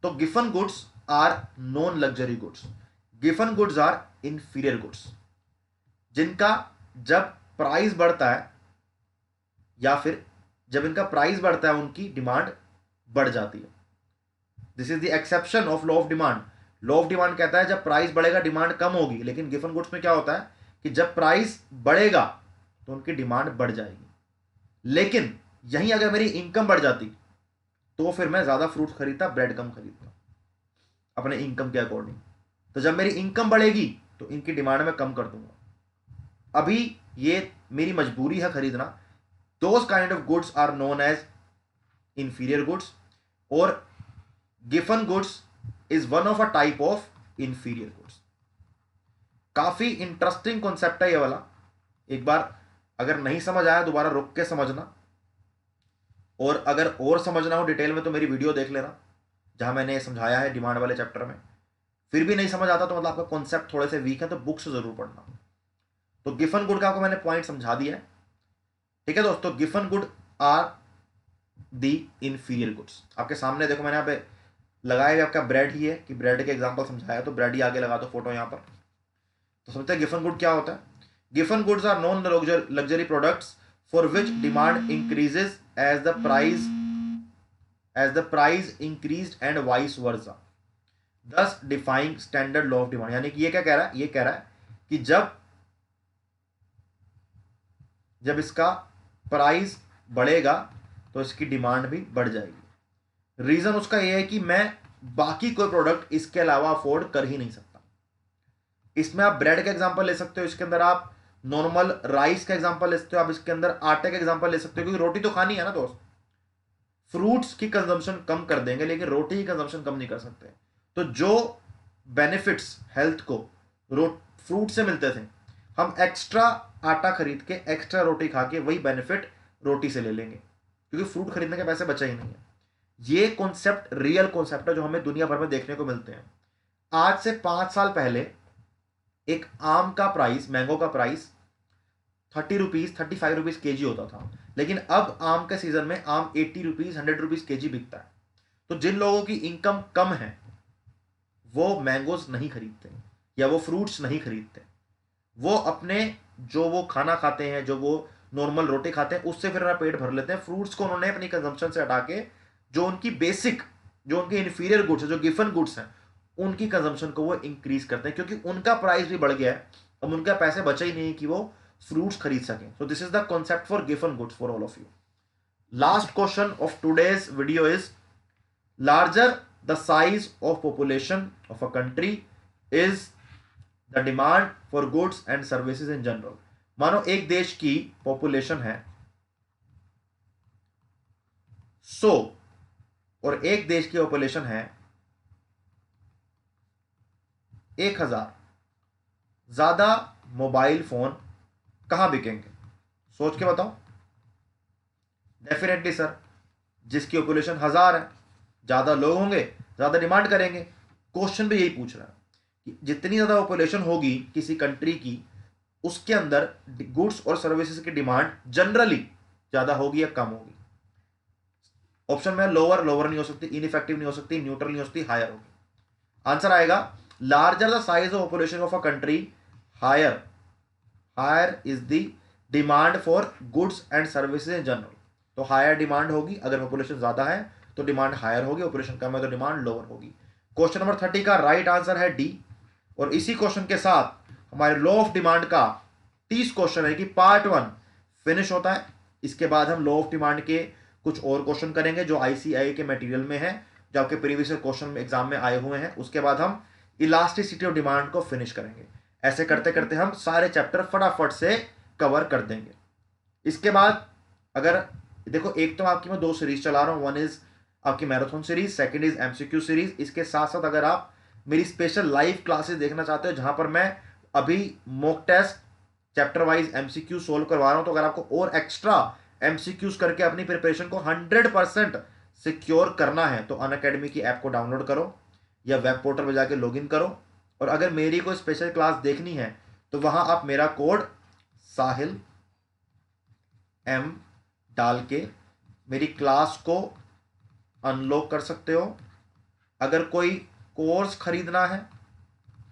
Speaker 1: तो Giffen goods are non luxury goods, Giffen goods are inferior goods, जिनका जब प्राइस बढ़ता है या फिर जब इनका प्राइस बढ़ता है उनकी डिमांड बढ़ जाती है। This is the exception of law of demand. Law of demand कहता है जब प्राइस बढ़ेगा डिमांड कम होगी, लेकिन गिफन गुड्स में क्या होता है कि जब प्राइस बढ़ेगा तो उनकी डिमांड बढ़ जाएगी। लेकिन यहीं अगर मेरी इनकम बढ़ जाती तो फिर मैं ज्यादा फ्रूट खरीदता, ब्रेड कम खरीदता अपने इनकम के अकॉर्डिंग। तो जब मेरी इनकम बढ़ेगी तो इनकी डिमांड मैं कम कर दूंगा। अभी ये मेरी मजबूरी है खरीदना। Those kind of goods are known as inferior goods, और Giffen goods is one of a type of inferior goods. काफी इंटरेस्टिंग कॉन्सेप्ट है ये वाला। एक बार अगर नहीं समझ आया दोबारा रुक के समझना, और अगर और समझना हो डिटेल में तो मेरी वीडियो देख लेना जहां मैंने समझाया है डिमांड वाले चैप्टर में। फिर भी नहीं समझ आता तो मतलब आपका कॉन्सेप्ट थोड़े से वीक है, तो बुक से जरूर पढ़ना। तो गिफन गुड का आपको मैंने पॉइंट समझा दिया है, ठीक है दोस्तों। Giffen good are the inferior goods. आपके सामने देखो मैंने यहाँ पे लगाया हुआ आपका ब्रेड ही है कि ब्रेड के एग्जांपल समझाया, तो ब्रेड ही आगे लगा दो फोटो यहाँ पर। तो समझते हैं गिफन गुड क्या होता है। Giffen goods are non luxury products for which demand increases as the price increased and vice versa, thus defying standard law of demand. यानी कि ये क्या कह रहा है, ये कह रहा है कि जब इसका प्राइस बढ़ेगा तो इसकी डिमांड भी बढ़ जाएगी। रीजन उसका ये है कि मैं बाकी कोई प्रोडक्ट इसके अलावा अफोर्ड कर ही नहीं सकता। इसमें आप ब्रेड का एग्जांपल ले सकते हो, इसके अंदर आप नॉर्मल राइस का एग्जांपल ले सकते हो, आप इसके अंदर आटे का एग्जांपल ले सकते हो, क्योंकि रोटी तो खानी है ना दोस्त। फ्रूट्स की कंजम्पशन कम कर देंगे लेकिन रोटी की कंजम्पशन कम नहीं कर सकते। तो जो बेनिफिट्स हेल्थ को फ्रूट से मिलते थे, हम एक्स्ट्रा आटा खरीद के एक्स्ट्रा रोटी खा के वही बेनिफिट रोटी से ले लेंगे, क्योंकि फ्रूट खरीदने के पैसे बचा ही नहीं है। ये कॉन्सेप्ट रियल कॉन्सेप्ट है जो हमें दुनिया भर में देखने को मिलते हैं। आज से 5 साल पहले एक आम का प्राइस, मैंगो का प्राइस 30 रुपीज 35 रुपीज केजी होता था, लेकिन अब आम के सीजन में आम 80 रुपीज 100 रुपीज केजी बिकता है। तो जिन लोगों की इनकम कम है वो मैंगोज नहीं खरीदते या वो फ्रूट्स नहीं खरीदते, वो अपने जो वो खाना खाते हैं, जो वो नॉर्मल रोटी खाते हैं, उससे फिर अपना पेट भर लेते हैं। फ्रूट्स को उन्होंने अपनी कंजम्पशन से हटा के जो उनकी बेसिक, जो उनके इन्फीरियर गुड्स है, जो गिफन गुड्स हैं, उनकी कंजम्पशन को वो इंक्रीज करते हैं, क्योंकि उनका प्राइस भी बढ़ गया है। अब उनका पैसे बचे ही नहीं कि वो फ्रूट्स खरीद सकें। So this is the concept for Giffen goods for all of you. Last question of today's video is, larger the size of population of a country is the demand for goods and services in general. मानो एक देश की population है 100 और एक देश की population है 1000, ज्यादा मोबाइल फोन कहां बिकेंगे? सोच के बताओ। डेफिनेटली सर, जिसकी पॉपुलेशन 1000 है, ज्यादा लोग होंगे, ज्यादा डिमांड करेंगे। क्वेश्चन भी यही पूछ रहा है कि जितनी ज्यादा पॉपुलेशन होगी किसी कंट्री की, उसके अंदर गुड्स और सर्विसेज की डिमांड जनरली ज्यादा होगी या कम होगी? ऑप्शन में लोअर नहीं हो सकती, इनइफेक्टिव नहीं हो सकती, न्यूट्रल नहीं हो सकती, हायर होगी। आंसर आएगा larger the size of population of a country, higher is the demand for goods and services in general. तो हायर डिमांड होगी, अगर पॉपुलेशन ज्यादा है तो डिमांड हायर होगी, पॉपुलेशन कम है तो डिमांड लोअर होगी। क्वेश्चन नंबर 30 का राइट आंसर है डी। और इसी क्वेश्चन के साथ हमारे लॉ ऑफ डिमांड का 30 क्वेश्चन है कि पार्ट 1 फिनिश होता है। इसके बाद हम लॉ ऑफ डिमांड के कुछ और क्वेश्चन करेंगे जो आईसीआई के मटेरियल में है, जो आपके प्रीवियस क्वेश्चन एग्जाम में आए हुए हैं। उसके बाद हम इलास्टिसिटी ऑफ डिमांड को फिनिश करेंगे। ऐसे करते करते हम सारे चैप्टर फटाफट से कवर कर देंगे। इसके बाद अगर देखो, एक तो आपकी मैं 2 सीरीज चला रहा हूं, वन इज आपकी marathon series, second is MCQ series. इसके साथ साथ अगर आप मेरी स्पेशल लाइव क्लासेस देखना चाहते हो जहां पर मैं अभी mock test chapter wise MCQ solve करवा रहा हूं, तो अगर आपको और एक्स्ट्रा एमसीक्यूज करके अपनी प्रिपरेशन को 100% सिक्योर करना है तो अनअकैडमी की ऐप को डाउनलोड करो, या वेब पोर्टल पर जाके लॉगिन करो। और अगर मेरी कोई स्पेशल क्लास देखनी है तो वहां आप मेरा कोड साहिल M डाल के मेरी क्लास को अनलॉक कर सकते हो। अगर कोई कोर्स खरीदना है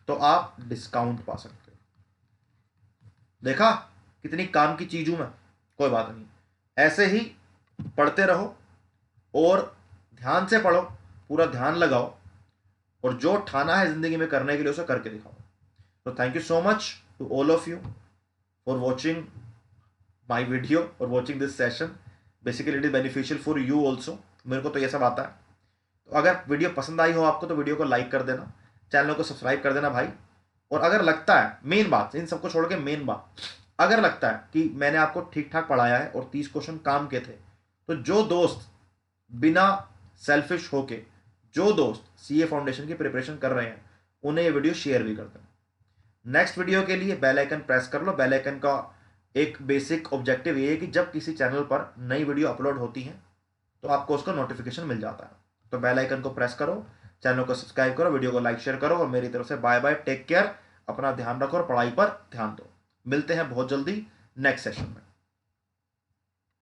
Speaker 1: तो आप डिस्काउंट पा सकते हो। देखा कितनी काम की चीज हूं मैं। कोई बात नहीं, ऐसे ही पढ़ते रहो और ध्यान से पढ़ो, पूरा ध्यान लगाओ और जो ठाना है जिंदगी में करने के लिए उसे करके दिखाओ। तो thank you so much to all of you for watching my video और watching this session. Basically it is beneficial for you also. मेरे को तो ये सब आता है। तो अगर वीडियो पसंद आई हो आपको तो वीडियो को लाइक कर देना, चैनल को सब्सक्राइब कर देना भाई। और अगर लगता है, मेन बात इन सबको छोड़ के मेन बात, अगर लगता है कि मैंने आपको ठीक ठाक पढ़ाया है और 30 क्वेश्चन काम के थे, तो जो दोस्त बिना सेल्फिश होके, जो दोस्त सीए फाउंडेशन की प्रिपरेशन कर रहे हैं, उन्हें ये वीडियो शेयर भी कर देना। नेक्स्ट वीडियो के लिए बेल आइकन प्रेस कर लो। बेल आइकन का एक बेसिक ऑब्जेक्टिव ये है कि जब किसी चैनल पर नई वीडियो अपलोड होती है तो आपको उसका नोटिफिकेशन मिल जाता है। तो बेल आइकन को प्रेस करो, चैनल को सब्सक्राइब करो, वीडियो को लाइक शेयर करो और मेरी तरफ से बाय बाय, टेक केयर, अपना ध्यान रखो और पढ़ाई पर ध्यान दो। मिलते हैं बहुत जल्दी नेक्स्ट सेशन में।